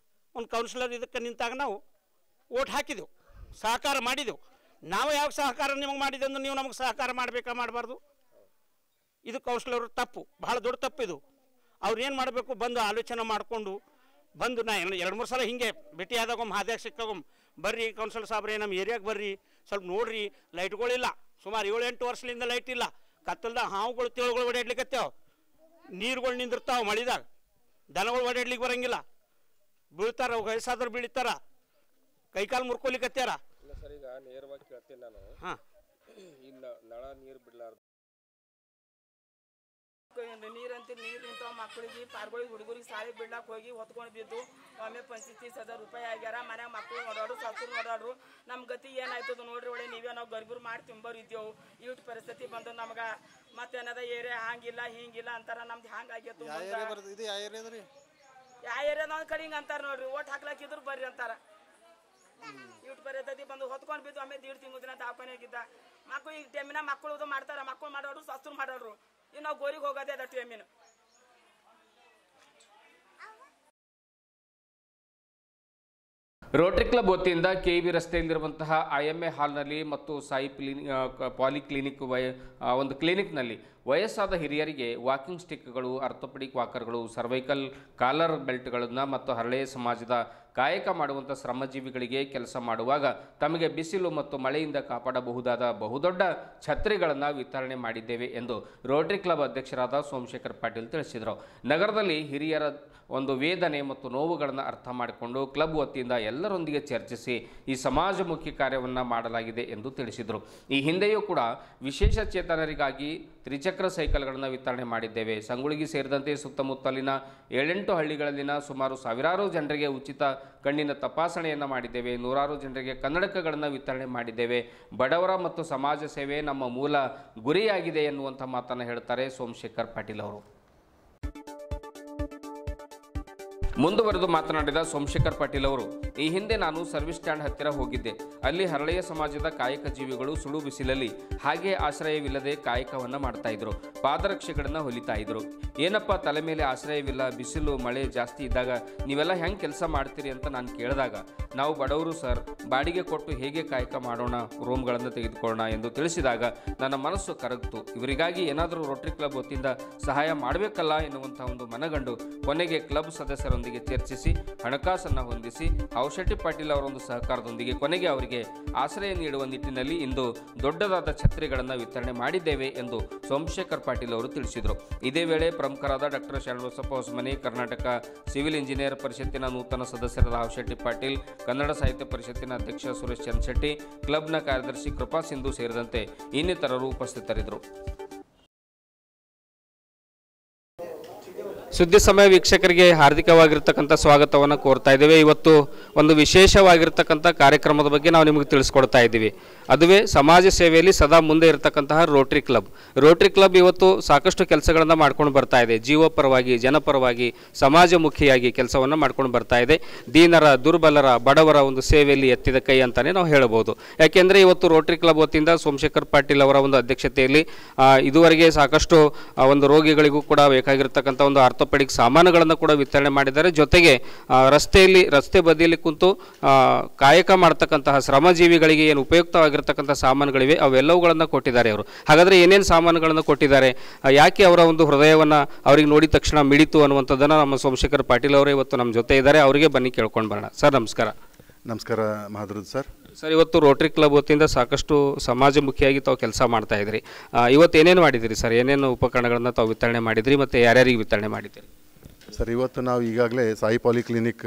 ಒಂದು ಕೌನ್ಸಿಲರ್ ಇದಕ್ಕೆ ನಿಂತಾಗ ನಾವು ಓಟ್ ಹಾಕಿದೆವು, ಸಹಕಾರ ಮಾಡಿದೆವು. ನಾವು ಯಾವ ಸಹಕಾರ ನಿಮಗೆ ಮಾಡಿದೆ ಅಂದ್ರೆ ನೀವು ನಮಗೆ ಸಹಕಾರ ಮಾಡಬೇಕಾ ಮಾಡಬಾರ್ದು? ಇದು ಕೌನ್ಸಿಲರ್ ತಪ್ಪು, ಭಾಳ ದೊಡ್ಡ ತಪ್ಪಿದು. ಅವ್ರು ಏನು ಮಾಡಬೇಕು, ಬಂದು ಆಲೋಚನೆ ಮಾಡಿಕೊಂಡು ಬಂದು ನಾ 2-3 ಸಲ ಹಿಂಗೆ ಭೇಟಿ ಆದಾಗ ಹಾದ್ಯಾಗ ಸಿಕ್ಕಾಗೊಮ್ಮೆ ಬರ್ರಿ ಕೌನ್ಸಿಲರ್ ಸಾಬ್ರೆ ನಮ್ಮ ಏರಿಯಾಗೆ ಬರ್ರಿ, ಸ್ವಲ್ಪ ನೋಡ್ರಿ, ಲೈಟ್ಗಳಿಲ್ಲ, ಸುಮಾರು 7-8 ವರ್ಷದಿಂದ ಲೈಟ್ ಇಲ್ಲ, ಕತ್ತಲ್ದಾಗ ಹಾವುಗಳು ತಿಳುಗಳು ಓಡಾಡ್ಲಿಕ್ಕತ್ತೇವೆ, ನೀರುಗಳು ನಿಂದಿರ್ತಾವೆ ಮಳಿದಾಗ, ದನಗಳು ಓಡಾಡ್ಲಿಕ್ಕೆ ಬರೋಂಗಿಲ್ಲ, ಬೀಳ್ತಾರ, ವಯಸ್ಸಾದ್ರು ಬೀಳ್ತಾರ, ಕೈಕಾಲು ಮುರ್ಕೊಲಿಕತ್ಯಾರ. ಇಲ್ಲ ಸರ್, ಈಗ ನೇರವಾಗಿ ಕೇಳ್ತೀನಿ ನಾನು. ಹಾಂ, ಇಲ್ಲ ನಳ ನೀರು ಬಿಡ್ಲಾರ್ದು ನೀರು ನಿಂತಾವ ಮಕ್ಕಳಿಗೆ ಪಾರ್ಗಳಿಗೆ ಹುಡುಗರಿಗೆ ಸಾಲಿ ಬಿಡ್ಲಾಕ್ ಹೋಗಿ ಹೊತ್ಕೊಂಡು ಬಿದ್ದು ಒಮ್ಮೆ 25,000 ರೂಪಾಯಿ ಆಗ್ಯಾರ. ಮನ್ಯಾಗ ಮಕ್ಕಳು ನೋಡೋರು, ಸಸ್ರು ನೋಡೋರು. ನಮ್ಮ ಗತಿ ಏನಾಯ್ತದ ನೋಡ್ರಿ. ಒಳ್ಳೆ ನೀವೇ ನಾವು ಗರಿಬರು ಮಾಡಿ ತಿಂಬರು ಇದ್ದೇವು. ಇಷ್ಟು ಪರಿಸ್ಥಿತಿ ಬಂದು ನಮ್ಗೆ ಮತ್ತೇನದ ಏರಿಯಾ ಹಂಗಿಲ್ಲ ಹಿಂಗಿಲ್ಲ ಅಂತಾರ. ನಮ್ದು ಹ್ಯಾಂಗ ಆಗೈತು. ಯಾವ ಏರಿಯಾದ ಕಡೆ ಹಿಂಗೆ ಅಂತಾರ ನೋಡ್ರಿ. ಓಟ್ ಹಾಕ್ಲಾಕಿದ್ರು ಬರ್ರಿ ಅಂತಾರ. ಇಷ್ಟು ಪರಿಸ್ಥಿತಿ ಬಂದು ಹೊತ್ಕೊಂಡು ಬಿದ್ದು ಒಮ್ಮೆ 1.5 ತಿಂಗಳ ದಿನ ದವಾಖಾನೆಯಾಗಿದ್ದ. ಮಕ್ಕಳು ಈಗ ಟೈಮಿನ ಮಕ್ಕಳು ಇದು ಮಾಡ್ತಾರ. ಮಕ್ಕಳು ಮಾಡೋರು, ಸಸ್ರು ಮಾಡೋರು. ಇನ್ನು ನಾವು ಗೋರಿಗೆ ಹೋಗೋದೇ ಅದ ಟೈಮಿನ. ರೋಟರಿ ಕ್ಲಬ್ ವತಿಯಿಂದ ಕೆಇಬಿ ರಸ್ತೆಯಲ್ಲಿರುವಂತಹ IMA ಹಾಲ್ನಲ್ಲಿ ಮತ್ತು ಸಾಯಿ ಪಾಲಿಕ್ಲಿನಿಕ್ ಒಂದು ಕ್ಲಿನಿಕ್ನಲ್ಲಿ ವಯಸ್ಸಾದ ಹಿರಿಯರಿಗೆ ವಾಕಿಂಗ್ ಸ್ಟಿಕ್ಗಳು, ಆರ್ಥೋಪೆಡಿಕ್ ವಾಕರ್ಗಳು, ಸರ್ವೈಕಲ್ ಕಾಲರ್ ಬೆಲ್ಟ್ಗಳನ್ನು ಮತ್ತು ಹರಳೆಯ ಸಮಾಜದ ಕಾಯಕ ಮಾಡುವಂಥ ಶ್ರಮಜೀವಿಗಳಿಗೆ ಕೆಲಸ ಮಾಡುವಾಗ ತಮಗೆ ಬಿಸಿಲು ಮತ್ತು ಮಳೆಯಿಂದ ಕಾಪಾಡಬಹುದಾದ ಬಹುದೊಡ್ಡ ಛತ್ರಿಗಳನ್ನು ವಿತರಣೆ ಮಾಡಿದ್ದೇವೆ ಎಂದು ರೋಟರಿ ಕ್ಲಬ್ ಅಧ್ಯಕ್ಷರಾದ ಸೋಮಶೇಖರ್ ಪಾಟೀಲ್ ತಿಳಿಸಿದರು. ನಗರದಲ್ಲಿ ಹಿರಿಯರ ಒಂದು ವೇದನೆ ಮತ್ತು ನೋವುಗಳನ್ನು ಅರ್ಥ ಮಾಡಿಕೊಂಡು ಕ್ಲಬ್ ವತಿಯಿಂದ ಎಲ್ಲರೊಂದಿಗೆ ಚರ್ಚಿಸಿ ಈ ಸಮಾಜಮುಖಿ ಕಾರ್ಯವನ್ನು ಮಾಡಲಾಗಿದೆ ಎಂದು ತಿಳಿಸಿದರು. ಈ ಹಿಂದೆಯೂ ಕೂಡ ವಿಶೇಷ ಚೇತನರಿಗಾಗಿ ತ್ರಿಚಕ್ರ ಸೈಕಲ್ಗಳನ್ನು ವಿತರಣೆ ಮಾಡಿದ್ದೇವೆ. ಸಂಗುಳಿಗಿ ಸೇರಿದಂತೆ ಸುತ್ತಮುತ್ತಲಿನ 7-8 ಹಳ್ಳಿಗಳಲ್ಲಿನ ಸುಮಾರು ಸಾವಿರಾರು ಜನರಿಗೆ ಉಚಿತ ಕಣ್ಣಿನ ತಪಾಸಣೆಯನ್ನು ಮಾಡಿದ್ದೇವೆ. 100 ಜನರಿಗೆ ಕನ್ನಡಕಗಳನ್ನು ವಿತರಣೆ ಮಾಡಿದ್ದೇವೆ. ಬಡವರ ಮತ್ತು ಸಮಾಜ ಸೇವೆ ನಮ್ಮ ಮೂಲ ಗುರಿಯಾಗಿದೆ ಎನ್ನುವಂಥ ಮಾತನ್ನು ಹೇಳ್ತಾರೆ ಸೋಮಶೇಖರ್ ಪಾಟೀಲ್ ಅವರು. ಮುಂದುವರೆದು ಮಾತನಾಡಿದ ಸೋಮಶೇಖರ್ ಪಾಟೀಲ್ ಅವರು, ಈ ಹಿಂದೆ ನಾನು ಸರ್ವಿಸ್ ಸ್ಟ್ಯಾಂಡ್ ಹತ್ತಿರ ಹೋಗಿದ್ದೆ. ಅಲ್ಲಿ ಹರಳೆಯ ಸಮಾಜದ ಕಾಯಕ ಜೀವಿಗಳು ಸುಡು ಬಿಸಿಲಲ್ಲಿ ಹಾಗೆ ಆಶ್ರಯವಿಲ್ಲದೆ ಕಾಯಕವನ್ನು ಮಾಡ್ತಾ ಇದ್ರು. ಪಾದರಕ್ಷೆಗಳನ್ನು ಹೊಲಿತಾ ಇದ್ರು. ಏನಪ್ಪ ತಲೆ ಮೇಲೆ ಆಶ್ರಯವಿಲ್ಲ, ಬಿಸಿಲು ಮಳೆ ಜಾಸ್ತಿ ಇದ್ದಾಗ ನೀವೆಲ್ಲ ಹೆಂಗೆ ಕೆಲಸ ಮಾಡ್ತೀರಿ ಅಂತ ನಾನು ಕೇಳಿದಾಗ, ನಾವು ಬಡವರು ಸರ್, ಬಾಡಿಗೆ ಕೊಟ್ಟು ಹೇಗೆ ಕಾಯಕ ಮಾಡೋಣ, ರೂಮ್ಗಳನ್ನು ತೆಗೆದುಕೊಳ್ಳೋಣ ಎಂದು ತಿಳಿಸಿದಾಗ ನನ್ನ ಮನಸ್ಸು ಕರಗಿತು. ಇವರಿಗಾಗಿ ಏನಾದರೂ ರೋಟರಿ ಕ್ಲಬ್ ವತಿಯಿಂದ ಸಹಾಯ ಮಾಡಬೇಕಲ್ಲ ಎನ್ನುವಂಥ ಒಂದು ಮನಗಂಡು ಕೊನೆಗೆ ಕ್ಲಬ್ ಸದಸ್ಯರೊಂದಿಗೆ ಚರ್ಚಿಸಿ ಹಣಕಾಸನ್ನು ಹೊಂದಿಸಿ ಔಷಧಿ ಪಾಟೀಲ್ ಅವರೊಂದು ಸಹಕಾರದೊಂದಿಗೆ ಕೊನೆಗೆ ಅವರಿಗೆ ಆಶ್ರಯ ನೀಡುವ ನಿಟ್ಟಿನಲ್ಲಿ ಇಂದು ದೊಡ್ಡದಾದ ಛತ್ರಿಗಳನ್ನು ವಿತರಣೆ ಮಾಡಿದ್ದೇವೆ ಎಂದು ಸೋಮಶೇಖರ್ ಪಾಟೀಲ್ ಅವರು ತಿಳಿಸಿದರು. ಇದೇ ವೇಳೆ ಪ್ರಮುಖರಾದ doctor Sharanabasappa Hosamani, Karnataka civil engineer ಪರಿಷತ್ತಿನ ನೂತನ ಸದಸ್ಯರಾದ ಔಷಧಿ ಪಾಟೀಲ್, ಕನ್ನಡ ಸಾಹಿತ್ಯ ಪರಿಷತ್ತಿನ ಅಧ್ಯಕ್ಷ ಸುರೇಶ್ ಚಂದ್ರಶೆಟ್ಟಿ, ಕ್ಲಬ್ನ ಕಾರ್ಯದರ್ಶಿ ಕೃಪಾ ಸಿಂಧು ಸೇರಿದಂತೆ ಇನ್ನಿತರರು ಉಪಸ್ಥಿತರಿದ್ದರು. ಸುದ್ದಿ ಸಮಯ ವೀಕ್ಷಕರಿಗೆ ಹಾರ್ದಿಕವಾಗಿರ್ತಕ್ಕಂಥ ಸ್ವಾಗತವನ್ನು ಕೋರ್ತಾ ಇದ್ದೇವೆ. ಇವತ್ತು ಒಂದು ವಿಶೇಷವಾಗಿರ್ತಕ್ಕಂಥ ಕಾರ್ಯಕ್ರಮದ ಬಗ್ಗೆ ನಾವು ನಿಮಗೆ ತಿಳಿಸ್ಕೊಡ್ತಾ ಇದ್ದೀವಿ. ಅದುವೇ ಸಮಾಜ ಸೇವೆಯಲ್ಲಿ ಸದಾ ಮುಂದೆ ಇರತಕ್ಕಂತಹ ರೋಟರಿ ಕ್ಲಬ್. ರೋಟರಿ ಕ್ಲಬ್ ಇವತ್ತು ಸಾಕಷ್ಟು ಕೆಲಸಗಳನ್ನು ಮಾಡ್ಕೊಂಡು ಬರ್ತಾ ಇದೆ. ಜೀವಪರವಾಗಿ, ಜನಪರವಾಗಿ, ಸಮಾಜಮುಖಿಯಾಗಿ ಕೆಲಸವನ್ನು ಮಾಡ್ಕೊಂಡು ಬರ್ತಾ ಇದೆ. ದೀನರ, ದುರ್ಬಲರ, ಬಡವರ ಒಂದು ಸೇವೆಯಲ್ಲಿ ಎತ್ತಿದ ಕೈ ಅಂತಲೇ ನಾವು ಹೇಳಬಹುದು. ಯಾಕೆಂದರೆ ಇವತ್ತು ರೋಟರಿ ಕ್ಲಬ್ ವತಿಯಿಂದ ಸೋಮಶೇಖರ್ ಪಾಟೀಲ್ ಅವರ ಒಂದು ಅಧ್ಯಕ್ಷತೆಯಲ್ಲಿ ಇದುವರೆಗೆ ಸಾಕಷ್ಟು ಒಂದು ರೋಗಿಗಳಿಗೂ ಕೂಡ ಬೇಕಾಗಿರ್ತಕ್ಕಂಥ ಒಂದು ಆರ್ಥೋಪೆಡಿಕ್ ಸಾಮಾನುಗಳನ್ನು ಕೂಡ ವಿತರಣೆ ಮಾಡಿದ್ದಾರೆ. ಜೊತೆಗೆ ರಸ್ತೆ ಬದಿಯಲ್ಲಿ ಕುಂತು ಕಾಯಕ ಮಾಡ್ತಕ್ಕಂತಹ ಶ್ರಮಜೀವಿಗಳಿಗೆ ಏನು ಉಪಯುಕ್ತವಾಗಿರ್ತಕ್ಕಂಥ ಸಾಮಾನುಗಳಿವೆ ಅವೆಲ್ಲವುಗಳನ್ನು ಕೊಟ್ಟಿದ್ದಾರೆ ಅವರು. ಹಾಗಾದರೆ ಏನೇನು ಸಾಮಾನುಗಳನ್ನು ಕೊಟ್ಟಿದ್ದಾರೆ, ಯಾಕೆ ಅವರ ಒಂದು ಹೃದಯವನ್ನು ಅವರಿಗೆ ನೋಡಿದ ತಕ್ಷಣ ಮಿಡಿತು ಅನ್ನುವಂಥದ್ದನ್ನು ನಮ್ಮ ಸೋಮಶೇಖರ್ ಪಾಟೀಲ್ ಅವರೇ ಇವತ್ತು ನಮ್ಮ ಜೊತೆ ಇದ್ದಾರೆ. ಅವರಿಗೆ ಬನ್ನಿ ಕೇಳ್ಕೊಂಡು ಬರೋಣ. ಸರ್ ನಮಸ್ಕಾರ. ನಮಸ್ಕಾರ ಮಹಾದ್ರುದ್ ಸರ್. ಸರ್, ಇವತ್ತು ರೋಟರಿ ಕ್ಲಬ್ ವತಿಯಿಂದ ಸಾಕಷ್ಟು ಸಮಾಜಮುಖಿಯಾಗಿ ತಾವು ಕೆಲಸ ಮಾಡ್ತಾ ಇದ್ರಿ. ಇವತ್ತು ಏನೇನು ಮಾಡಿದಿರಿ ಸರ್? ಏನೇನು ಉಪಕರಣಗಳನ್ನು ತಾವು ವಿತರಣೆ ಮಾಡಿದಿರಿ ಮತ್ತು ಯಾರ್ಯಾರಿಗೆ ವಿತರಣೆ ಮಾಡಿದ್ದೀರಿ? ಸರ್, ಇವತ್ತು ನಾವು ಈಗಾಗಲೇ ಸಾಯಿ ಪಾಲಿಕ್ಲಿನಿಕ್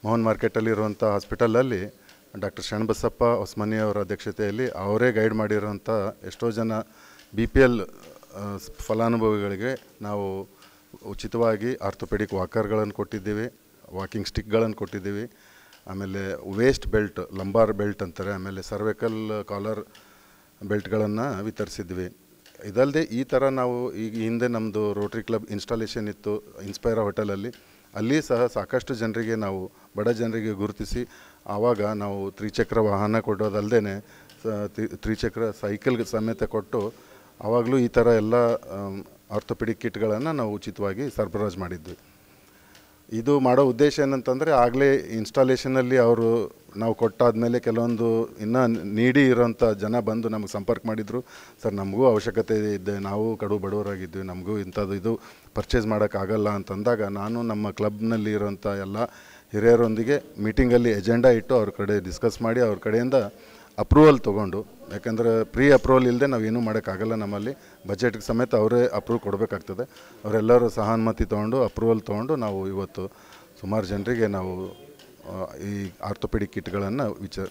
ಮೋಹನ್ ಮಾರ್ಕೆಟಲ್ಲಿರುವಂಥ ಹಾಸ್ಪಿಟಲಲ್ಲಿ ಡಾಕ್ಟರ್ ಶರಣಬಸಪ್ಪ ಹೊಸಮನಿ ಅವರ ಅಧ್ಯಕ್ಷತೆಯಲ್ಲಿ ಅವರೇ ಗೈಡ್ ಮಾಡಿರೋಂಥ ಎಷ್ಟೋ ಜನ BPL ಫಲಾನುಭವಿಗಳಿಗೆ ನಾವು ಉಚಿತವಾಗಿ ಆರ್ಥೋಪೆಡಿಕ್ ವಾಕರ್ಗಳನ್ನು ಕೊಟ್ಟಿದ್ದೀವಿ, ವಾಕಿಂಗ್ ಸ್ಟಿಕ್ಗಳನ್ನು ಕೊಟ್ಟಿದ್ದೀವಿ. ಆಮೇಲೆ ವೇಸ್ಟ್ ಬೆಲ್ಟ್, ಲಂಬಾರ್ ಬೆಲ್ಟ್ ಅಂತಾರೆ, ಆಮೇಲೆ ಸರ್ವೈಕಲ್ ಕಾಲರ್ ಬೆಲ್ಟ್ಗಳನ್ನು ವಿತರಿಸಿದ್ವಿ. ಇದಲ್ಲದೆ ಈ ಥರ ನಾವು ಈಗ ಹಿಂದೆ ನಮ್ಮದು ರೋಟರಿ ಕ್ಲಬ್ ಇನ್ಸ್ಟಾಲೇಷನ್ ಇತ್ತು ಇನ್ಸ್ಪೈರ ಹೋಟೆಲಲ್ಲಿ. ಅಲ್ಲಿ ಸಹ ಸಾಕಷ್ಟು ಜನರಿಗೆ ನಾವು ಬಡ ಜನರಿಗೆ ಗುರುತಿಸಿ ಆವಾಗ ನಾವು ತ್ರಿಚಕ್ರ ವಾಹನ ಕೊಡೋದಲ್ಲದೆ ತ್ರಿಚಕ್ರ ಸೈಕಲ್ ಸಮೇತ ಕೊಟ್ಟು ಆವಾಗಲೂ ಈ ಥರ ಎಲ್ಲ ಆರ್ಥೋಪೆಡಿಕ್ ಕಿಟ್ಗಳನ್ನು ನಾವು ಉಚಿತವಾಗಿ ಸರಬರಾಜು ಮಾಡಿದ್ವಿ. ಇದು ಮಾಡೋ ಉದ್ದೇಶ ಏನಂತಂದರೆ ಆಗಲೇ ಇನ್ಸ್ಟಾಲೇಷನಲ್ಲಿ ಅವರು ನಾವು ಕೊಟ್ಟಾದಮೇಲೆ ಕೆಲವೊಂದು ಇನ್ನೂ ನೀಡಿ ಇರೋಂಥ ಜನ ಬಂದು ನಮಗೆ ಸಂಪರ್ಕ ಮಾಡಿದರು. ಸರ್, ನಮಗೂ ಅವಶ್ಯಕತೆ ಇದೆ, ನಾವು ಕಡು ಬಡವರಾಗಿದ್ವಿ, ನಮಗೂ ಇಂಥದ್ದು ಇದು ಪರ್ಚೇಸ್ ಮಾಡೋಕ್ಕಾಗಲ್ಲ ಅಂತಂದಾಗ ನಾನು ನಮ್ಮ ಕ್ಲಬ್ನಲ್ಲಿ ಇರೋಂಥ ಎಲ್ಲ ಹಿರಿಯರೊಂದಿಗೆ ಮೀಟಿಂಗಲ್ಲಿ ಎಜೆಂಡಾ ಇಟ್ಟು ಅವ್ರ ಕಡೆ ಡಿಸ್ಕಸ್ ಮಾಡಿ ಅವ್ರ ಕಡೆಯಿಂದ ಅಪ್ರೂವಲ್ ತೊಗೊಂಡು, ಯಾಕೆಂದರೆ ಪ್ರೀ ಅಪ್ರೂವಲ್ ಇಲ್ಲದೆ ನಾವೇನೂ ಮಾಡೋಕ್ಕಾಗಲ್ಲ, ನಮ್ಮಲ್ಲಿ ಬಜೆಟ್ಗೆ ಸಮೇತ ಅವರೇ ಅಪ್ರೂವ್ ಕೊಡಬೇಕಾಗ್ತದೆ. ಅವರೆಲ್ಲರೂ ಸಹಾನುಮತಿ ತೊಗೊಂಡು ಅಪ್ರೂವಲ್ ತೊಗೊಂಡು ನಾವು ಇವತ್ತು ಸುಮಾರು ಜನರಿಗೆ ನಾವು ಈ ಆರ್ಥೋಪೆಡಿಕ್ ಕಿಟ್ಗಳನ್ನು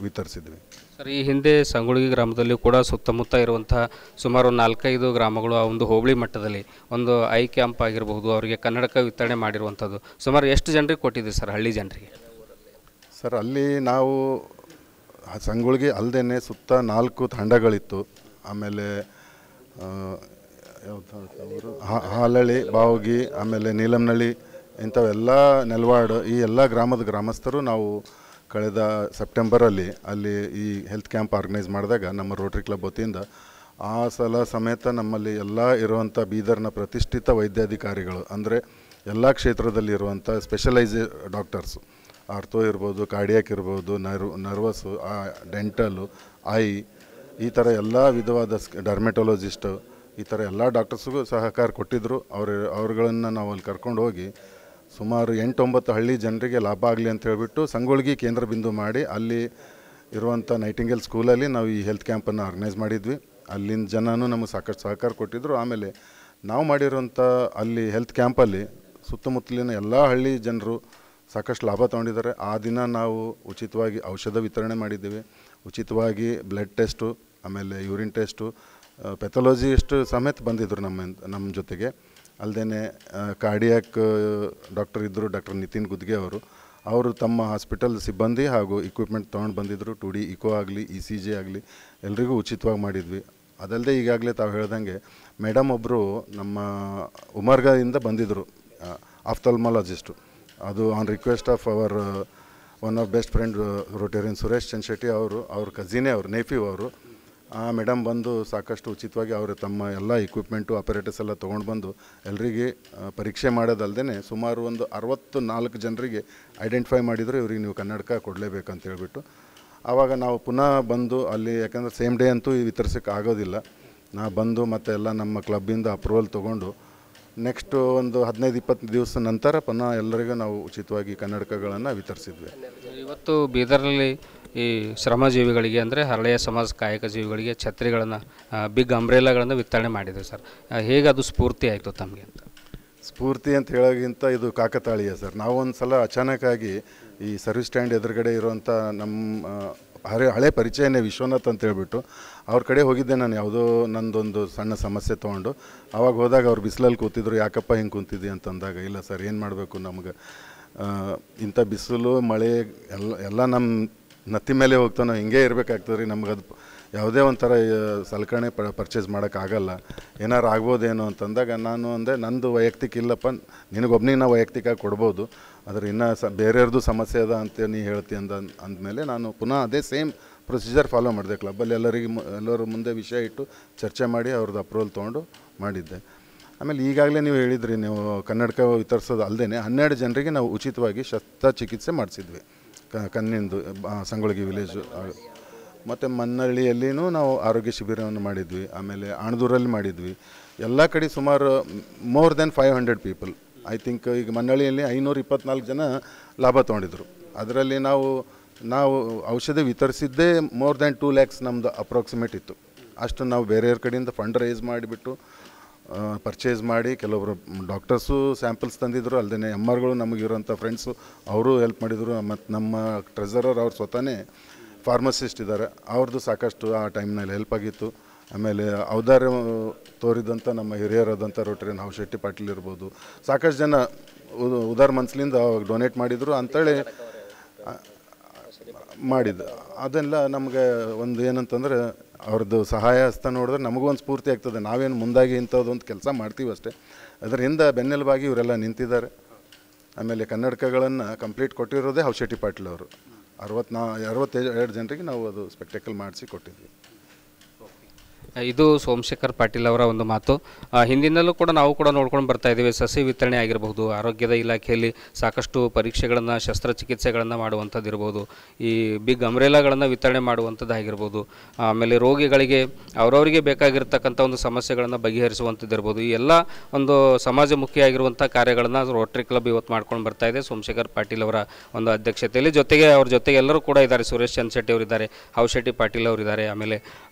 ವಿತರಿಸಿದ್ವಿ. ಸರ್, ಈ ಹಿಂದೆ ಸಂಗೊಳ್ಳಿ ಗ್ರಾಮದಲ್ಲಿ ಕೂಡ ಸುತ್ತಮುತ್ತ ಇರುವಂಥ ಸುಮಾರು 4-5 ಗ್ರಾಮಗಳು ಆ ಒಂದು ಹೋಬಳಿ ಮಟ್ಟದಲ್ಲಿ ಒಂದು ಐ ಕ್ಯಾಂಪ್ ಆಗಿರಬಹುದು, ಅವರಿಗೆ ಕನ್ನಡಕ ವಿತರಣೆ ಮಾಡಿರುವಂಥದ್ದು ಸುಮಾರು ಎಷ್ಟು ಜನರಿಗೆ ಕೊಟ್ಟಿದೆ ಸರ್, ಹಳ್ಳಿ ಜನರಿಗೆ? ಸರ್, ಅಲ್ಲಿ ನಾವು ಸಂಗೊಳ್ಳಿ ಅಲ್ಲದೇ ಸುತ್ತ 4 ತಂಡಗಳಿತ್ತು. ಆಮೇಲೆ ಹಾಲಳ್ಳಿ, ಬಾವಗಿ, ಆಮೇಲೆ ನೀಲಂನಳ್ಳಿ, ಇಂಥವೆಲ್ಲ ನೆಲವಾಡು, ಈ ಎಲ್ಲ ಗ್ರಾಮದ ಗ್ರಾಮಸ್ಥರು ನಾವು ಕಳೆದ ಸೆಪ್ಟೆಂಬರಲ್ಲಿ ಅಲ್ಲಿ ಈ ಹೆಲ್ತ್ ಕ್ಯಾಂಪ್ ಆರ್ಗನೈಸ್ ಮಾಡಿದಾಗ ನಮ್ಮ ರೋಟರಿ ಕ್ಲಬ್ ವತಿಯಿಂದ ಆ ಸಲ ಸಮೇತ ನಮ್ಮಲ್ಲಿ ಎಲ್ಲ ಇರುವಂಥ ಬೀದರ್ನ ಪ್ರತಿಷ್ಠಿತ ವೈದ್ಯಾಧಿಕಾರಿಗಳು, ಅಂದರೆ ಎಲ್ಲ ಕ್ಷೇತ್ರದಲ್ಲಿ ಇರುವಂಥ ಸ್ಪೆಷಲೈಸ್ ಡಾಕ್ಟರ್ಸು, ಆರ್ಥೋ ಇರ್ಬೋದು, ಕಾರ್ಡಿಯಾಕ್ ಇರ್ಬೋದು, ನರ್ವಸ್ಸು, ಡೆಂಟಲು, ಐ, ಈ ಥರ ಎಲ್ಲ ವಿಧವಾದ ಡರ್ಮೆಟೊಲಜಿಸ್ಟು, ಈ ಥರ ಎಲ್ಲ ಡಾಕ್ಟರ್ಸ್ಗೂ ಸಹಕಾರ ಕೊಟ್ಟಿದ್ದರು. ಅವ್ರುಗಳನ್ನು ನಾವು ಅಲ್ಲಿ ಕರ್ಕೊಂಡು ಹೋಗಿ ಸುಮಾರು 8-9 ಹಳ್ಳಿ ಜನರಿಗೆ ಲಾಭ ಆಗಲಿ ಅಂತ ಹೇಳಿಬಿಟ್ಟು ಸಂಗೊಳ್ಳಿ ಕೇಂದ್ರ ಬಿಂದು ಮಾಡಿ ಅಲ್ಲಿ ಇರುವಂಥ ನೈಟಿಂಗೇಲ್ ಸ್ಕೂಲಲ್ಲಿ ನಾವು ಈ ಹೆಲ್ತ್ ಕ್ಯಾಂಪನ್ನು ಆರ್ಗನೈಸ್ ಮಾಡಿದ್ವಿ. ಅಲ್ಲಿನ ಜನನೂ ನಮಗೆ ಸಾಕಷ್ಟು ಸಹಕಾರ ಕೊಟ್ಟಿದ್ದರು. ಆಮೇಲೆ ನಾವು ಮಾಡಿರೋಂಥ ಅಲ್ಲಿ ಹೆಲ್ತ್ ಕ್ಯಾಂಪಲ್ಲಿ ಸುತ್ತಮುತ್ತಲಿನ ಎಲ್ಲ ಹಳ್ಳಿ ಜನರು ಸಾಕಷ್ಟು ಲಾಭ ತೊಗೊಂಡಿದ್ದಾರೆ. ಆ ದಿನ ನಾವು ಉಚಿತವಾಗಿ ಔಷಧ ವಿತರಣೆ ಮಾಡಿದ್ದೇವೆ, ಉಚಿತವಾಗಿ ಬ್ಲಡ್ ಟೆಸ್ಟು, ಆಮೇಲೆ ಯೂರಿನ್ ಟೆಸ್ಟು, ಪೆಥಾಲಜಿಸ್ಟ್ ಸಮೇತ ಬಂದಿದ್ದರು ನಮ್ಮ ಜೊತೆಗೆ. ಅಲ್ಲದೆ ಕಾರ್ಡಿಯಾಕ್ ಡಾಕ್ಟರ್ ಇದ್ದರು, ಡಾಕ್ಟರ್ ನಿತಿನ್ ಗುದ್ಗೆ ಅವರು ತಮ್ಮ ಹಾಸ್ಪಿಟಲ್ ಸಿಬ್ಬಂದಿ ಹಾಗೂ ಇಕ್ವಿಪ್ಮೆಂಟ್ ತೊಗೊಂಡು ಬಂದಿದ್ದರು. 2D ಇಕೋ ಆಗಲಿ, ECG ಆಗಲಿ ಎಲ್ರಿಗೂ ಉಚಿತವಾಗಿ ಮಾಡಿದ್ವಿ. ಅದಲ್ಲದೆ ಈಗಾಗಲೇ ತಾವು ಹೇಳ್ದಂಗೆ ಮೇಡಮ್ ಒಬ್ಬರು ನಮ್ಮ ಉಮರ್ಗಾದಿಂದ ಬಂದಿದ್ದರು, ಆಫ್ಥಲ್ಮಾಲಜಿಸ್ಟು. ಅದು on request of our one of best friend rotarian Suresh Chand Shetty ಅವ್ರ ಕಸಿನೇ, ಅವ್ರ ನೇಫಿವ್ ಅವರು. ಆ ಮೇಡಮ್ ಬಂದು ಸಾಕಷ್ಟು ಉಚಿತವಾಗಿ ಅವರು ತಮ್ಮ ಎಲ್ಲ ಇಕ್ವಿಪ್ಮೆಂಟು, ಆಪರೇಟರ್ಸ್ ಎಲ್ಲ ತೊಗೊಂಡು ಬಂದು ಎಲ್ಲರಿಗೆ ಪರೀಕ್ಷೆ ಮಾಡೋದಲ್ಲದೆ ಸುಮಾರು ಒಂದು 64 ಜನರಿಗೆ ಐಡೆಂಟಿಫೈ ಮಾಡಿದರು, ಇವ್ರಿಗೆ ನೀವು ಕನ್ನಡಕ ಕೊಡಲೇಬೇಕಂತ ಹೇಳ್ಬಿಟ್ಟು. ಆವಾಗ ನಾವು ಪುನಃ ಬಂದು ಅಲ್ಲಿ, ಯಾಕಂದರೆ ಸೇಮ್ ಡೇ ಅಂತೂ ವಿತರಿಸೋಕ್ಕೆ ಆಗೋದಿಲ್ಲ, ನಾ ಬಂದು ಮತ್ತೆ ಎಲ್ಲ ನಮ್ಮ ಕ್ಲಬ್ಬಿಂದ ಅಪ್ರೂವಲ್ ತೊಗೊಂಡು ನೆಕ್ಸ್ಟು ಒಂದು 15-20 ದಿವಸ ನಂತರ ಪುನಃ ಎಲ್ಲರಿಗೂ ನಾವು ಉಚಿತವಾಗಿ ಕನ್ನಡಕಗಳನ್ನು ವಿತರಿಸಿದ್ವಿ. ಇವತ್ತು ಬೀದರ್ನಲ್ಲಿ ಈ ಶ್ರಮಜೀವಿಗಳಿಗೆ ಅಂದರೆ ಹರಳೆಯ ಸಮಾಜ ಕಾಯಕ ಜೀವಿಗಳಿಗೆ ಛತ್ರಿಗಳನ್ನು, ಬಿಗ್ ಅಂಬ್ರೆಲಾಗಳನ್ನು ವಿತರಣೆ ಮಾಡಿದೆ ಸರ್. ಹೇಗೆ ಅದು ಸ್ಫೂರ್ತಿ ಆಯಿತು ತಮಗೆ ಅಂತ? ಸ್ಫೂರ್ತಿ ಅಂತ ಹೇಳೋಕ್ಕಿಂತ ಇದು ಕಾಕತಾಳೀಯ ಸರ್. ನಾವು ಒಂದು ಸಲ ಅಚಾನಕ್ಕಾಗಿ ಈ ಸರ್ವಿಸ್ ಸ್ಟ್ಯಾಂಡ್ ಎದುರುಗಡೆ ಇರುವಂಥ ನಮ್ಮ ಹಳೆ ಪರಿಚಯನೇ ವಿಶ್ವನಾಥ್ ಅಂತ ಹೇಳ್ಬಿಟ್ಟು ಅವ್ರ ಕಡೆ ಹೋಗಿದ್ದೆ ನಾನು, ಯಾವುದೋ ನಂದೊಂದು ಸಣ್ಣ ಸಮಸ್ಯೆ ತೊಗೊಂಡು. ಆವಾಗ ಹೋದಾಗ ಅವ್ರು ಬಿಸಿಲಲ್ಲಿ ಕೂತಿದ್ರು, ಯಾಕಪ್ಪ ಹಿಂಗೆ ಕೂತಿದ್ದಿ ಅಂತಂದಾಗ, ಇಲ್ಲ ಸರ್ ಏನು ಮಾಡಬೇಕು, ನಮ್ಗೆ ಇಂಥ ಬಿಸಿಲು ಮಳೆ ಎಲ್ಲ ನಮ್ಮ ನತ್ತಿ ಮೇಲೆ ಹೋಗ್ತಾವೆ, ನಾವು ಹಿಂಗೆ ಇರಬೇಕಾಗ್ತದೆ ರೀ, ನಮ್ಗೆ ಅದು ಯಾವುದೇ ಒಂಥರ ಸಲಕರಣೆ ಪರ್ಚೇಸ್ ಮಾಡೋಕ್ಕಾಗಲ್ಲ, ಏನಾರು ಆಗ್ಬೋದೇನೋ ಅಂತಂದಾಗ ನಾನು ಅಂದೆ, ನಂದು ವೈಯಕ್ತಿಕ ಇಲ್ಲಪ್ಪ, ನಿನಗೊಬ್ಬನಿಗೆ ನಾವು ವೈಯಕ್ತಿಕ ಕೊಡ್ಬೋದು, ಆದರೆ ಇನ್ನೂ ಬೇರೆಯವ್ರದ್ದು ಸಮಸ್ಯೆ ಅದ ಅಂತ ನೀ ಹೇಳ್ತಿ ಅಂದಮೇಲೆ ನಾನು ಪುನಃ ಅದೇ ಸೇಮ್ ಪ್ರೊಸೀಜರ್ ಫಾಲೋ ಮಾಡಿದೆ. ಕ್ಲಬ್ಬಲ್ಲಿ ಎಲ್ಲರ ಮುಂದೆ ವಿಷಯ ಇಟ್ಟು ಚರ್ಚೆ ಮಾಡಿ ಅವ್ರದ್ದು ಅಪ್ರೂವಲ್ ತೊಗೊಂಡು ಮಾಡಿದ್ದೆ. ಆಮೇಲೆ ಈಗಾಗಲೇ ನೀವು ಹೇಳಿದ್ರಿ, ನೀವು ಕನ್ನಡಕ ವಿತರಿಸೋದು ಅಲ್ಲದೆ 12 ಜನರಿಗೆ ನಾವು ಉಚಿತವಾಗಿ ಶಸ್ತ್ರಚಿಕಿತ್ಸೆ ಮಾಡಿಸಿದ್ವಿ ಕಣ್ಣಿಂದು, ಸಂಗೊಳ್ಳಿ ವಿಲೇಜು. ಮತ್ತು ಮನ್ನಳ್ಳಿಯಲ್ಲಿನೂ ನಾವು ಆರೋಗ್ಯ ಶಿಬಿರವನ್ನು ಮಾಡಿದ್ವಿ, ಆಮೇಲೆ ಆಣದೂರಲ್ಲಿ ಮಾಡಿದ್ವಿ. ಎಲ್ಲ ಕಡೆ ಸುಮಾರು more than 500 people, I think. ಈಗ ಮನ್ನಳ್ಳಿಯಲ್ಲಿ 524 ಜನ ಲಾಭ ತೊಗೊಂಡಿದ್ರು. ಅದರಲ್ಲಿ ನಾವು ಔಷಧಿ ವಿತರಿಸಿದ್ದೇ ಮೋರ್ ದೆನ್ 2 lakhs ನಮ್ಮದು ಅಪ್ರಾಕ್ಸಿಮೇಟ್ ಇತ್ತು. ಅಷ್ಟು ನಾವು ಬೇರೆಯವ್ರ ಕಡೆಯಿಂದ ಫಂಡ್ ರೈಸ್ ಮಾಡಿಬಿಟ್ಟು ಪರ್ಚೇಸ್ ಮಾಡಿ, ಕೆಲವೊಬ್ಬರು ಡಾಕ್ಟರ್ಸು ಸ್ಯಾಂಪಲ್ಸ್ ತಂದಿದ್ದರು, ಅಲ್ಲದೆ MRಗಳು ನಮಗಿರೋಂಥ ಫ್ರೆಂಡ್ಸು ಅವರು ಹೆಲ್ಪ್ ಮಾಡಿದರು. ಮತ್ತು ನಮ್ಮ ಟ್ರೆಸರರ್ ಅವ್ರು ಸ್ವತಃನೇ ಫಾರ್ಮಸಿಸ್ಟ್ ಇದ್ದಾರೆ, ಅವ್ರದ್ದು ಸಾಕಷ್ಟು ಆ ಟೈಮ್ನಲ್ಲಿ ಹೆಲ್ಪ್ ಆಗಿತ್ತು. ಆಮೇಲೆ ಔದಾರ್ಯ ತೋರಿದಂಥ ನಮ್ಮ ಹಿರಿಯರಾದಂಥ ರೋಟರಿಯನ್ ಹೌ ಶೆಟ್ಟಿ ಪಾಟೀಲ್ ಇರ್ಬೋದು, ಸಾಕಷ್ಟು ಜನ ಉದಾರ ಮನಸ್ಸಿನಿಂದ ಡೊನೇಟ್ ಮಾಡಿದರು ಅಂತೇಳಿ ಮಾಡಿದ್ದು. ಅದೆಲ್ಲ ನಮಗೆ ಒಂದು ಏನಂತಂದರೆ ಅವ್ರದ್ದು ಸಹಾಯ ಹಸ್ತ ನೋಡಿದ್ರೆ ನಮಗೂ ಒಂದು ಸ್ಫೂರ್ತಿ ಆಗ್ತದೆ. ನಾವೇನು ಮುಂದಾಗಿ ಇಂಥದ್ದೊಂದು ಕೆಲಸ ಮಾಡ್ತೀವಿ ಅಷ್ಟೇ, ಅದರಿಂದ ಬೆನ್ನೆಲುಬಾಗಿ ಇವರೆಲ್ಲ ನಿಂತಿದ್ದಾರೆ. ಆಮೇಲೆ ಕನ್ನಡಕಗಳನ್ನು ಕಂಪ್ಲೀಟ್ ಕೊಟ್ಟಿರೋದೇ ಹೌ ಶೆಟ್ಟಿ ಪಾಟೀಲ್ ಅವರು. 62 ಜನರಿಗೆ ನಾವು ಅದು ಸ್ಪೆಕ್ಟಕಲ್ ಮಾಡಿಸಿ ಕೊಟ್ಟಿದ್ವಿ. ಇದು ಸೋಮಶೇಖರ್ ಪಾಟೀಲ್ ಅವರ ಒಂದು ಮಾತು. ಹಿಂದಿನಲ್ಲೂ ಕೂಡ ನಾವು ಕೂಡ ನೋಡ್ಕೊಂಡು ಬರ್ತಾ ಇದ್ದೀವಿ, ಸಸಿ ವಿತರಣೆ ಆಗಿರಬಹುದು, ಆರೋಗ್ಯದ ಇಲಾಖೆಯಲ್ಲಿ ಸಾಕಷ್ಟು ಪರೀಕ್ಷೆಗಳನ್ನು, ಶಸ್ತ್ರಚಿಕಿತ್ಸೆಗಳನ್ನು ಮಾಡುವಂಥದ್ದು ಇರ್ಬೋದು, ಈ ಬಿಗ್ ಅಂಬ್ರೆಲಾಗಳನ್ನು ವಿತರಣೆ ಮಾಡುವಂಥದ್ದು ಆಗಿರ್ಬೋದು, ಆಮೇಲೆ ರೋಗಿಗಳಿಗೆ ಅವರವರಿಗೆ ಬೇಕಾಗಿರ್ತಕ್ಕಂಥ ಒಂದು ಸಮಸ್ಯೆಗಳನ್ನು ಬಗೆಹರಿಸುವಂಥದ್ದು ಇರ್ಬೋದು. ಈ ಎಲ್ಲ ಒಂದು ಸಮಾಜಮುಖಿಯಾಗಿರುವಂಥ ಕಾರ್ಯಗಳನ್ನು ರೋಟರಿ ಕ್ಲಬ್ ಇವತ್ತು ಮಾಡ್ಕೊಂಡು ಬರ್ತಾ ಇದೆ ಸೋಮಶೇಖರ್ ಪಾಟೀಲ್ ಅವರ ಒಂದು ಅಧ್ಯಕ್ಷತೆಯಲ್ಲಿ. ಅವ್ರ ಜೊತೆಗೆ ಎಲ್ಲರೂ ಕೂಡ ಇದ್ದಾರೆ. ಸುರೇಶ್ ಚಂದ್ ಶೆಟ್ಟಿ ಅವರಿದ್ದಾರೆ, ಹೌ ಶೆಟ್ಟಿ ಪಾಟೀಲ್ ಅವರಿದ್ದಾರೆ, ಆಮೇಲೆ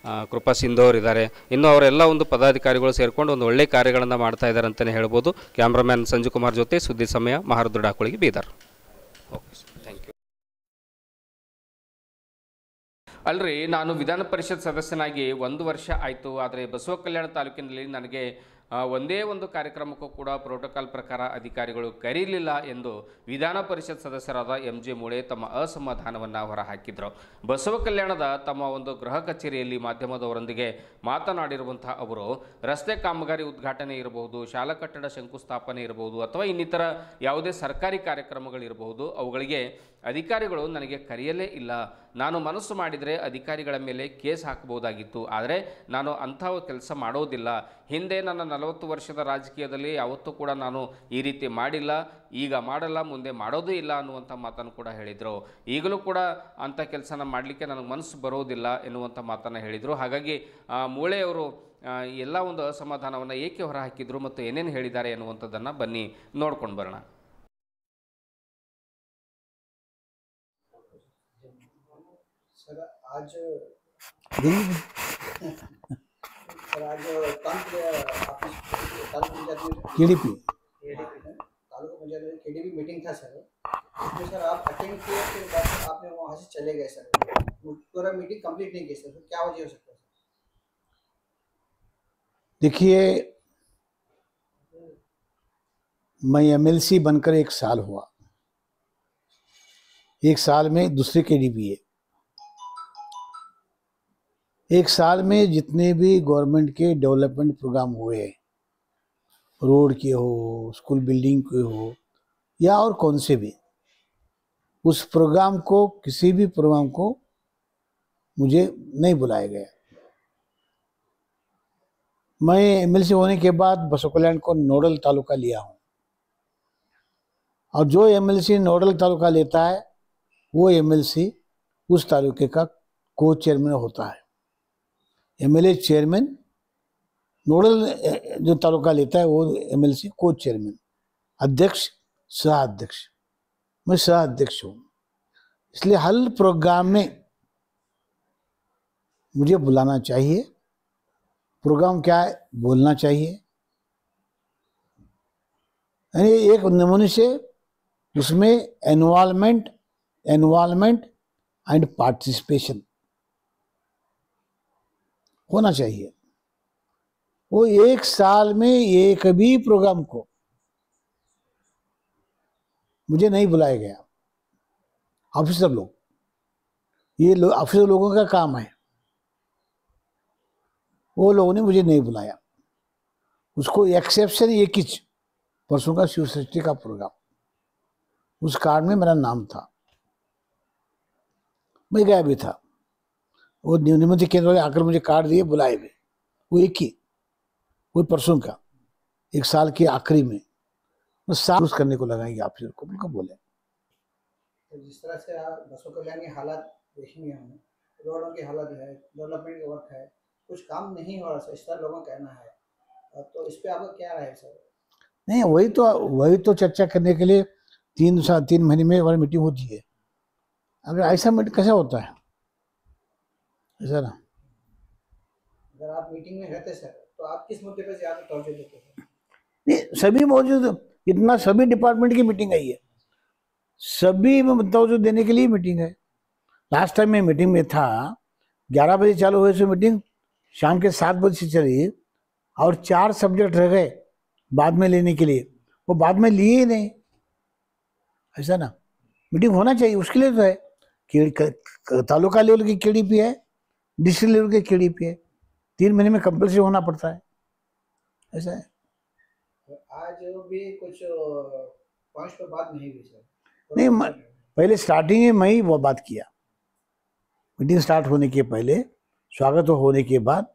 ಕೃಪಾ ಸಿಂಧು ಅವರಿದ್ದಾರೆ. ಇನ್ನು ಅವರೆಲ್ಲ ಒಂದು ಪದಾಧಿಕಾರಿಗಳು ಸೇರಿಕೊಂಡು ಒಂದು ಒಳ್ಳೆ ಕಾರ್ಯಗಳನ್ನು ಮಾಡ್ತಾ ಇದ್ದಾರೆ ಅಂತಲೇ ಹೇಳ್ಬೋದು. ಕ್ಯಾಮ್ರಾಮ್ಯಾನ್ ಸಂಜು ಕುಮಾರ್ ಜೊತೆ ಸುದ್ದಿ ಸಮಯ, ಮಹಾರುದ್ರ ಡಾಕುಳಿಗೆ, ಬೀದರ್. ಅಲ್ರಿ, ನಾನು ವಿಧಾನ ಪರಿಷತ್ ಸದಸ್ಯನಾಗಿ 1 ವರ್ಷ ಆಯಿತು. ಆದರೆ ಬಸವ ಕಲ್ಯಾಣ ತಾಲೂಕಿನಲ್ಲಿ ನನಗೆ ಒಂದೇ ಒಂದು ಕಾರ್ಯಕ್ರಮಕ್ಕೂ ಕೂಡ ಪ್ರೋಟೋಕಾಲ್ ಪ್ರಕಾರ ಅಧಿಕಾರಿಗಳು ಕರೀಲಿಲ್ಲ ಎಂದು ವಿಧಾನ ಪರಿಷತ್ ಸದಸ್ಯರಾದ MJ ಮೂಳೆ ತಮ್ಮ ಅಸಮಾಧಾನವನ್ನು ಹೊರಹಾಕಿದರು. ಬಸವ ಕಲ್ಯಾಣದ ತಮ್ಮ ಒಂದು ಗೃಹ ಕಚೇರಿಯಲ್ಲಿ ಮಾಧ್ಯಮದವರೊಂದಿಗೆ ಮಾತನಾಡಿರುವಂಥ ಅವರು, ರಸ್ತೆ ಕಾಮಗಾರಿ ಉದ್ಘಾಟನೆ ಇರಬಹುದು, ಶಾಲಾ ಕಟ್ಟಡ ಶಂಕುಸ್ಥಾಪನೆ ಇರಬಹುದು, ಅಥವಾ ಇನ್ನಿತರ ಯಾವುದೇ ಸರ್ಕಾರಿ ಕಾರ್ಯಕ್ರಮಗಳಿರಬಹುದು, ಅವುಗಳಿಗೆ ಅಧಿಕಾರಿಗಳು ನನಗೆ ಕರೆಯಲೇ ಇಲ್ಲ. ನಾನು ಮನಸ್ಸು ಮಾಡಿದರೆ ಅಧಿಕಾರಿಗಳ ಮೇಲೆ ಕೇಸ್ ಹಾಕಬಹುದಾಗಿತ್ತು. ಆದರೆ ನಾನು ಅಂಥ ಕೆಲಸ ಮಾಡೋದಿಲ್ಲ. ಹಿಂದೆ ನನ್ನ 40 ವರ್ಷದ ರಾಜಕೀಯದಲ್ಲಿ ಯಾವತ್ತೂ ಕೂಡ ನಾನು ಈ ರೀತಿ ಮಾಡಿಲ್ಲ, ಈಗ ಮಾಡಲ್ಲ, ಮುಂದೆ ಮಾಡೋದೇ ಇಲ್ಲ ಅನ್ನುವಂಥ ಮಾತನ್ನು ಕೂಡ ಹೇಳಿದರು. ಈಗಲೂ ಕೂಡ ಅಂಥ ಕೆಲಸನ ಮಾಡಲಿಕ್ಕೆ ನನಗೆ ಮನಸ್ಸು ಬರೋದಿಲ್ಲ ಎನ್ನುವಂಥ ಮಾತನ್ನು ಹೇಳಿದರು. ಹಾಗಾಗಿ ಮೂಳೆಯವರು ಎಲ್ಲ ಒಂದು ಅಸಮಾಧಾನವನ್ನು ಏಕೆ ಹೊರಹಾಕಿದ್ರು ಮತ್ತು ಏನೇನು ಹೇಳಿದ್ದಾರೆ ಎನ್ನುವಂಥದ್ದನ್ನು ಬನ್ನಿ ನೋಡ್ಕೊಂಡು ಬರೋಣ. सर आज KDP तालुका पंचायत में KDP मीटिंग था सर, उसमें सर आप अटेंड किए, फिर आपने वहाँ से चले गए सर, पूरा मीटिंग कंप्लीट नहीं की सर, तो क्या वजह हो सकता है? देखिए, मैं MLC बनकर 1 साल हुआ, 1 साल में दूसरे KDP है। 1 साल में जितने भी गवर्नमेंट के डेवलपमेंट प्रोग्राम हुए, रोड के हो, स्कूल बिल्डिंग के हो, या और कौन से भी, उस प्रोग्राम को, किसी भी प्रोग्राम को मुझे नहीं बुलाया गया। मैं MLC होने के बाद बसव कल्याण को नोडल तालुका लिया हूँ, और जो MLC नोडल तालुका लेता है वो MLC उस तालुके का को चेयरमैन होता है। MLA चेयरमैन नोडल जो तालुका लेता है वो MLC को चेयरमैन, अध्यक्ष, सह अध्यक्ष। मैं सह अध्यक्ष हूँ, इसलिए हर प्रोग्राम में मुझे बुलाना चाहिए। प्रोग्राम क्या है बोलना चाहिए, यानी एक नमूने से उसमें एनवायरमेंट एंड पार्टिसिपेशन होना चाहिए। वो 1 साल में एक भी प्रोग्राम को मुझे नहीं बुलाया गया। ऑफिसर लोग, ये ऑफिसर लोगों का काम है, वो लोगों ने मुझे नहीं बुलाया। उसको एक्सेप्शन एक ही परसों का शिव सृष्टि का प्रोग्राम, उस कार्ड में मेरा नाम था, मैं गया भी था। वो नियमित केंद्र वाले आकर मुझे कार्ड दिए, बुलाए भी, वो एक ही, वो परसों का 1 साल के आखिरी में साफ करने को लगाएंगे ऑफिसर को, बिल्कुल बोले। तो जिस तरह से आप बसव कल्याण की हालत देखेंगे, हमें रोडों की हालत है, डेवलपमेंट का वर्क है, कुछ काम नहीं हो रहा सर, इस तरह लोगों का कहना है, तो इस पे आपका क्या राय है सर? नहीं, वही तो चर्चा करने के लिए 3 महीने में हमारी मीटिंग होती है। अगर ऐसा मीटिंग कैसा होता है ऐसा ना? अगर आप मीटिंग में रहते सर, तो आप किस मुद्दे पर ज़्यादा तवज्जो देते हैं? नहीं, सभी मौजूद, इतना सभी डिपार्टमेंट की मीटिंग आई है, सभी में तवज्जो देने के लिए मीटिंग है। लास्ट टाइम मैं मीटिंग में था, 11 बजे चालू हुई से मीटिंग शाम के 7 बजे से चली, और 4 सब्जेक्ट रह गए बाद में लेने के लिए, वो बाद में लिए ही नहीं। ऐसा ना, मीटिंग होना चाहिए, उसके लिए तो है कि तालुका लेवल की KDP है, डिस्ट्रिक्ट लेवल की KDP है, 3 महीने में कंपल्सरी होना पड़ता है, ऐसा है। आज भी कुछ पॉइंट्स पर बात नहीं हुई सर? नहीं, पहले स्टार्टिंग में मैं ही वो बात किया, मीटिंग स्टार्ट होने के पहले, स्वागत होने के बाद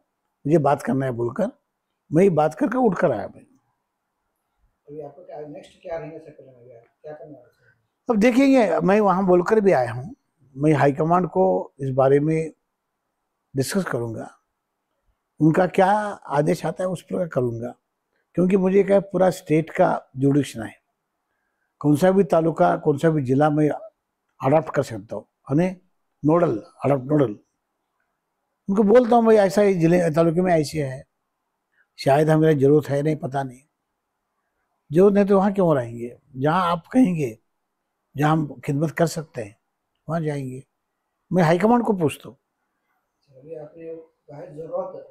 मुझे बात करना है बोलकर मैं ही बात करके उठ कर आया। मैं अभी आपको क्या नेक्स्ट क्या रहेगा सर, क्या करना है सर? अब देखेंगे, मैं वहाँ बोलकर भी आया हूँ, मैं हाईकमांड को इस बारे में डिस्कस करूँगा, उनका क्या आदेश आता है उस पर करूँगा, क्योंकि मुझे क्या पूरा स्टेट का जुडिक्शन है, कौन सा भी तालुका, कौन सा भी जिला में अडॉप्ट कर सकता हूँ, यानी नोडल, अडॉप्ट नोडल। उनको बोलता हूँ भाई ऐसा ही जिले तालुके में ऐसे है, शायद हमें ज़रूरत है, नहीं पता नहीं, जरूरत नहीं तो वहाँ क्यों रहेंगे, जहाँ आप कहेंगे, जहाँ हम खिदमत कर सकते हैं वहाँ जाएंगे। मैं हाईकमांड को पूछता हूँ, अपने है जरूरत है।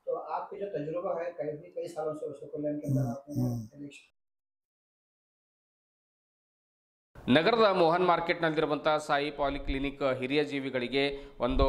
तो आपके जो तजुर्बा है कई सालों से बसव कल्याण के अंदर आपने इलेक्शन ನಗರದ ಮೋಹನ್ ಮಾರ್ಕೆಟ್ನಲ್ಲಿರುವಂಥ ಸಾಯಿ ಪಾಲಿಕ್ಲಿನಿಕ್ ಹಿರಿಯ ಜೀವಿಗಳಿಗೆ ಒಂದು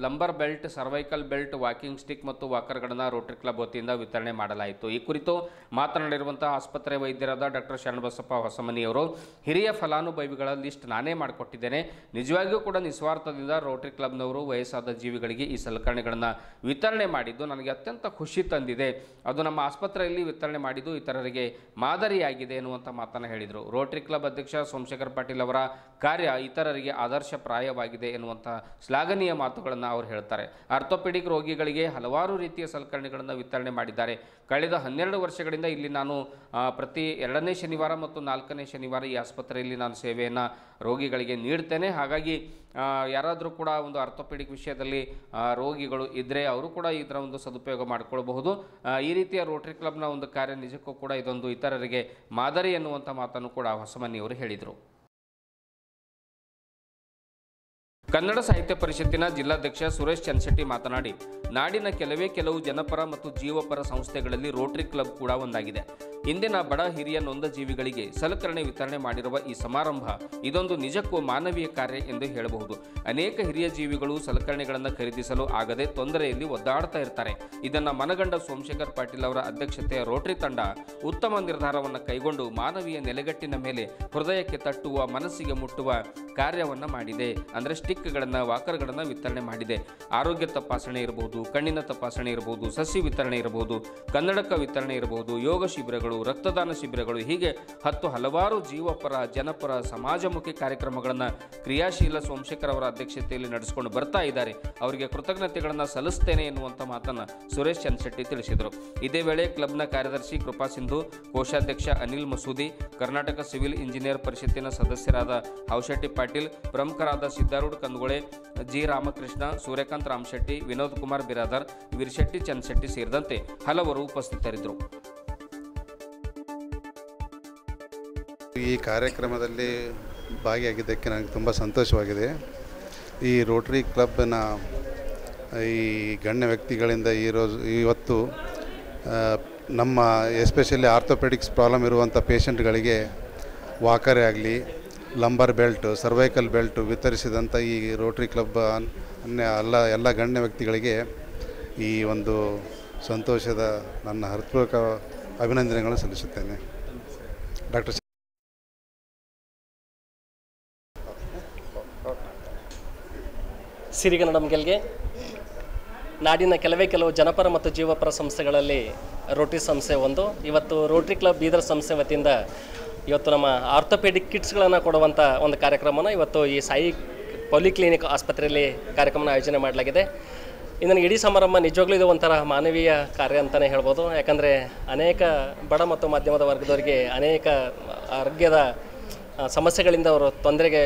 lumbar belt, cervical belt, walking stick ಮತ್ತು ವಾಕರ್ಗಳನ್ನು ರೋಟರಿ ಕ್ಲಬ್ ವತಿಯಿಂದ ವಿತರಣೆ ಮಾಡಲಾಯಿತು. ಈ ಕುರಿತು ಮಾತನಾಡಿರುವಂಥ ಆಸ್ಪತ್ರೆ ವೈದ್ಯರಾದ ಡಾಕ್ಟರ್ ಶರಣಬಸಪ್ಪ ಹೊಸಮನಿಯವರು, ಹಿರಿಯ ಫಲಾನುಭವಿಗಳ ಲಿಸ್ಟ್ ನಾನೇ ಮಾಡಿಕೊಟ್ಟಿದ್ದೇನೆ. ನಿಜವಾಗಿಯೂ ಕೂಡ ನಿಸ್ವಾರ್ಥದಿಂದ ರೋಟರಿ ಕ್ಲಬ್ನವರು ವಯಸ್ಸಾದ ಜೀವಿಗಳಿಗೆ ಈ ಸಲಕರಣೆಗಳನ್ನು ವಿತರಣೆ ಮಾಡಿದ್ದು ನನಗೆ ಅತ್ಯಂತ ಖುಷಿ ತಂದಿದೆ. ಅದು ನಮ್ಮ ಆಸ್ಪತ್ರೆಯಲ್ಲಿ ವಿತರಣೆ ಮಾಡಿದ್ದು ಇತರರಿಗೆ ಮಾದರಿಯಾಗಿದೆ ಎನ್ನುವಂಥ ಮಾತನ್ನು ಹೇಳಿದರು. ರೋಟರಿ ಕ್ಲಬ್ ಅಧ್ಯಕ್ಷ ಸೋಮಶೇಖರ್ ಪಾಟೀಲ್ ಅವರ ಕಾರ್ಯ ಇತರರಿಗೆ ಆದರ್ಶಪ್ರಾಯವಾಗಿದೆ ಎನ್ನುವಂಥ ಶ್ಲಾಘನೀಯ ಮಾತುಗಳನ್ನು ಅವರು ಹೇಳ್ತಾರೆ. ಆರ್ಥೋಪೆಡಿಕ್ ರೋಗಿಗಳಿಗೆ ಹಲವಾರು ರೀತಿಯ ಸಲಕರಣೆಗಳನ್ನು ವಿತರಣೆ ಮಾಡಿದ್ದಾರೆ. ಕಳೆದ 12 ವರ್ಷಗಳಿಂದ ಇಲ್ಲಿ ನಾನು ಪ್ರತಿ 2ನೇ ಶನಿವಾರ ಮತ್ತು 4ನೇ ಶನಿವಾರ ಈ ಆಸ್ಪತ್ರೆಯಲ್ಲಿ ನಾನು ಸೇವೆಯನ್ನು ರೋಗಿಗಳಿಗೆ ನೀಡ್ತೇನೆ. ಹಾಗಾಗಿ ಯಾರಾದರೂ ಕೂಡ ಒಂದು ಆರ್ಥೋಪೆಡಿಕ್ ವಿಷಯದಲ್ಲಿ ರೋಗಿಗಳು ಇದ್ದರೆ ಅವರು ಕೂಡ ಇದರ ಒಂದು ಸದುಪಯೋಗ ಮಾಡಿಕೊಳ್ಳಬಹುದು. ಈ ರೀತಿಯ ರೋಟರಿ ಕ್ಲಬ್ನ ಒಂದು ಕಾರ್ಯ ನಿಜಕ್ಕೂ ಕೂಡ ಇದೊಂದು ಇತರರಿಗೆ ಮಾದರಿ ಎನ್ನುವಂಥ ಮಾತನ್ನು ಕೂಡ ಹೊಸಮನಿಯವರು ಹೇಳಿದರು. ಕನ್ನಡ ಸಾಹಿತ್ಯ ಪರಿಷತ್ತಿನ ಜಿಲ್ಲಾಧ್ಯಕ್ಷ ಸುರೇಶ್ ಚನ್ಶೆಟ್ಟಿ ಮಾತನಾಡಿ, ನಾಡಿನ ಕೆಲವು ಜನಪರ ಮತ್ತು ಜೀವಪರ ಸಂಸ್ಥೆಗಳಲ್ಲಿ ರೋಟರಿ ಕ್ಲಬ್ ಕೂಡ ಒಂದಾಗಿದೆ. ಇಂದಿನ ಬಡ ಹಿರಿಯ ನೊಂದ ಜೀವಿಗಳಿಗೆ ಸಲಕರಣೆ ವಿತರಣೆ ಮಾಡಿರುವ ಈ ಸಮಾರಂಭ ಇದೊಂದು ನಿಜಕ್ಕೂ ಮಾನವೀಯ ಕಾರ್ಯ ಎಂದು ಹೇಳಬಹುದು. ಅನೇಕ ಹಿರಿಯ ಜೀವಿಗಳು ಸಲಕರಣೆಗಳನ್ನು ಖರೀದಿಸಲು ಆಗದೆ ತೊಂದರೆಯಲ್ಲಿ ಒದ್ದಾಡ್ತಾ ಇರ್ತಾರೆ. ಇದನ್ನು ಮನಗಂಡ ಸೋಮಶೇಖರ್ ಪಾಟೀಲ್ ಅವರ ಅಧ್ಯಕ್ಷತೆಯ ರೋಟರಿ ತಂಡ ಉತ್ತಮ ನಿರ್ಧಾರವನ್ನು ಕೈಗೊಂಡು ಮಾನವೀಯ ನೆಲೆಗಟ್ಟಿನ ಮೇಲೆ ಹೃದಯಕ್ಕೆ ತಟ್ಟುವ, ಮನಸ್ಸಿಗೆ ಮುಟ್ಟುವ ಕಾರ್ಯವನ್ನು ಮಾಡಿದೆ. ಅಂದರೆ ಸ್ಟಿಕ್ಗಳನ್ನು, ವಾಕರ್ಗಳನ್ನು ವಿತರಣೆ ಮಾಡಿದೆ. ಆರೋಗ್ಯ ತಪಾಸಣೆ ಇರಬಹುದು, ಕಣ್ಣಿನ ತಪಾಸಣೆ ಇರಬಹುದು, ಸಸಿ ವಿತರಣೆ ಇರಬಹುದು, ಕನ್ನಡಕ ವಿತರಣೆ ಇರಬಹುದು, ಯೋಗ ಶಿಬಿರಗಳು, ರಕ್ತದಾನ ಶಿಬಿರಗಳು, ಹೀಗೆ ಹಲವಾರು ಜೀವಪರ, ಜನಪರ, ಸಮಾಜಮುಖಿ ಕಾರ್ಯಕ್ರಮಗಳನ್ನು ಕ್ರಿಯಾಶೀಲ ಸೋಮಶೇಖರ್ ಅವರ ಅಧ್ಯಕ್ಷತೆಯಲ್ಲಿ ನಡೆಸಿಕೊಂಡು ಬರ್ತಾ ಇದ್ದಾರೆ. ಅವರಿಗೆ ಕೃತಜ್ಞತೆಗಳನ್ನು ಸಲ್ಲಿಸ್ತೇನೆ ಎನ್ನುವಂಥ ಮಾತನ್ನು ಸುರೇಶ್ ಚನ್ಶೆಟ್ಟಿ ತಿಳಿಸಿದರು. ಇದೇ ವೇಳೆ ಕ್ಲಬ್ನ ಕಾರ್ಯದರ್ಶಿ ಕೃಪಾ ಸಿಂಧು, ಕೋಶಾಧ್ಯಕ್ಷ ಅನಿಲ್ ಮಸೂದಿ, ಕರ್ನಾಟಕ ಸಿವಿಲ್ ಇಂಜಿನಿಯರ್ ಪರಿಷತ್ತಿನ ಸದಸ್ಯರಾದ ಹೌಶೆಟ್ಟಿ ಪಾಟೀಲ್, ಪ್ರಮುಖರಾದ ಸಿದ್ದಾರೂಢ ಕಂದಗೋಳೆ, ಜಿ ರಾಮಕೃಷ್ಣ, ಸೂರ್ಯಕಾಂತ್ ರಾಮಶೆಟ್ಟಿ, ವಿನೋದ್ ಕುಮಾರ್ ಬಿರಾದರ್, ವೀರಶೆಟ್ಟಿ ಚನ್ಶೆಟ್ಟಿ ಸೇರಿದಂತೆ ಹಲವರು ಉಪಸ್ಥಿತರಿದ್ದರು. ಈ ಕಾರ್ಯಕ್ರಮದಲ್ಲಿ ಭಾಗಿಯಾಗಿದ್ದಕ್ಕೆ ನನಗೆ ತುಂಬ ಸಂತೋಷವಾಗಿದೆ. ಈ ರೋಟರಿ ಕ್ಲಬ್ನ ಈ ಗಣ್ಯ ವ್ಯಕ್ತಿಗಳಿಂದ ಇವತ್ತು ನಮ್ಮ ಎಸ್ಪೆಷಲಿ ಆರ್ಥೋಪೆಡಿಕ್ಸ್ ಪ್ರಾಬ್ಲಮ್ ಇರುವಂಥ ಪೇಷಂಟ್ಗಳಿಗೆ ವಾಕರೇ ಆಗಲಿ, ಲಂಬರ್ ಬೆಲ್ಟ್, ಸರ್ವೈಕಲ್ ಬೆಲ್ಟ್ ವಿತರಿಸಿದಂಥ ಈ ರೋಟರಿ ಕ್ಲಬ್ ಎಲ್ಲ ಗಣ್ಯ ವ್ಯಕ್ತಿಗಳಿಗೆ ಈ ಒಂದು ಸಂತೋಷದ ನನ್ನ ಹೃತ್ಪೂರ್ವಕ ಅಭಿನಂದನೆಗಳನ್ನು ಸಲ್ಲಿಸುತ್ತೇನೆ. ಡಾಕ್ಟರ್ ಸಿರಿಗನ್ನಡಂ ಗೆಲ್ಗೆ ನಾಡಿನ ಕೆಲವು ಜನಪರ ಮತ್ತು ಜೀವಪರ ಸಂಸ್ಥೆಗಳಲ್ಲಿ ರೋಟರಿ ಸಂಸ್ಥೆ ಒಂದು. ಇವತ್ತು ರೋಟರಿ ಕ್ಲಬ್ ಬೀದರ್ ಸಂಸ್ಥೆ ವತಿಯಿಂದ ಇವತ್ತು ನಮ್ಮ ಆರ್ಥೋಪೆಡಿಕ್ ಕಿಟ್ಸ್ಗಳನ್ನು ಕೊಡುವಂಥ ಒಂದು ಕಾರ್ಯಕ್ರಮನ ಇವತ್ತು ಈ ಸಾಯಿ ಪಾಲಿಕ್ಲಿನಿಕ್ ಆಸ್ಪತ್ರೆಯಲ್ಲಿ ಕಾರ್ಯಕ್ರಮನ ಆಯೋಜನೆ ಮಾಡಲಾಗಿದೆ. ಇದನ್ನು ಇಡೀ ಸಮಾರಂಭ ನಿಜವಾಗ್ಲೂ ಇದು ಒಂಥರ ಮಾನವೀಯ ಕಾರ್ಯ ಅಂತಲೇ ಹೇಳ್ಬೋದು. ಯಾಕಂದರೆ ಅನೇಕ ಬಡ ಮತ್ತು ಮಧ್ಯಮದ ವರ್ಗದವರಿಗೆ ಅನೇಕ ಆರೋಗ್ಯದ ಸಮಸ್ಯೆಗಳಿಂದ ಅವರು ತೊಂದರೆಗೆ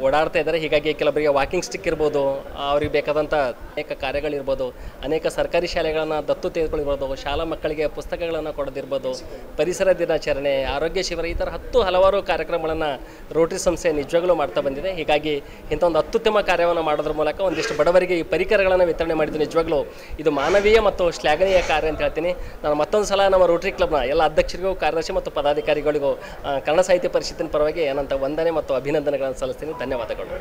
ಓಡಾಡ್ತಾ ಇದ್ದಾರೆ. ಹೀಗಾಗಿ ಕೆಲವರಿಗೆ ವಾಕಿಂಗ್ ಸ್ಟಿಕ್ ಇರ್ಬೋದು, ಅವ್ರಿಗೆ ಬೇಕಾದಂಥ ಅನೇಕ ಕಾರ್ಯಗಳಿರ್ಬೋದು, ಅನೇಕ ಸರ್ಕಾರಿ ಶಾಲೆಗಳನ್ನು ದತ್ತು ತೆಗೆದುಕೊಂಡಿರ್ಬೋದು, ಶಾಲಾ ಮಕ್ಕಳಿಗೆ ಪುಸ್ತಕಗಳನ್ನು ಕೊಡೋದಿರ್ಬೋದು, ಪರಿಸರ ದಿನಾಚರಣೆ, ಆರೋಗ್ಯ ಶಿಬಿರ, ಈ ಥರ ಹಲವಾರು ಕಾರ್ಯಕ್ರಮಗಳನ್ನು ರೋಟರಿ ಸಂಸ್ಥೆ ನಿಜವಾಗ್ಲೂ ಮಾಡ್ತಾ ಬಂದಿದೆ. ಹೀಗಾಗಿ ಇಂಥ ಒಂದು ಅತ್ಯುತ್ತಮ ಕಾರ್ಯವನ್ನು ಮಾಡೋದ್ರ ಮೂಲಕ ಒಂದಿಷ್ಟು ಬಡವರಿಗೆ ಈ ಪರಿಕರಗಳನ್ನು ವಿತರಣೆ ಮಾಡಿದ್ದು ನಿಜವಾಗ್ಲೂ ಇದು ಮಾನವೀಯ ಮತ್ತು ಶ್ಲಾಘನೀಯ ಕಾರ್ಯ ಅಂತ ಹೇಳ್ತೀನಿ. ನಾನು ಮತ್ತೊಂದು ಸಲ ನಮ್ಮ ರೋಟರಿ ಕ್ಲಬ್ನ ಎಲ್ಲ ಅಧ್ಯಕ್ಷರಿಗೂ, ಕಾರ್ಯದರ್ಶಿ ಮತ್ತು ಪದಾಧಿಕಾರಿಗಳಿಗೂ ಕನ್ನಡ ಸಾಹಿತ್ಯ ಪರಿಷತ್ತಿನ ಪರವಾಗಿ ಏನಂತ ವಂದನೆ ಮತ್ತು ಅಭಿನಂದನೆಗಳನ್ನು ಸಲ್ಲಿಸ್ತೀನಿ. ಧನ್ಯವಾದಗಳು.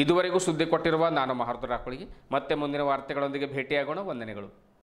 ಇದುವರೆಗೂ ಸುದ್ದಿ ಕೊಟ್ಟಿರುವ ನಾನು ಮಹಾರ್ದ ರಾಕೋಳಿಗೆ ಮತ್ತೆ ಮುಂದಿನ ವಾರ್ತೆಗಳೊಂದಿಗೆ ಭೇಟಿಯಾಗೋಣ. ವಂದನೆಗಳು.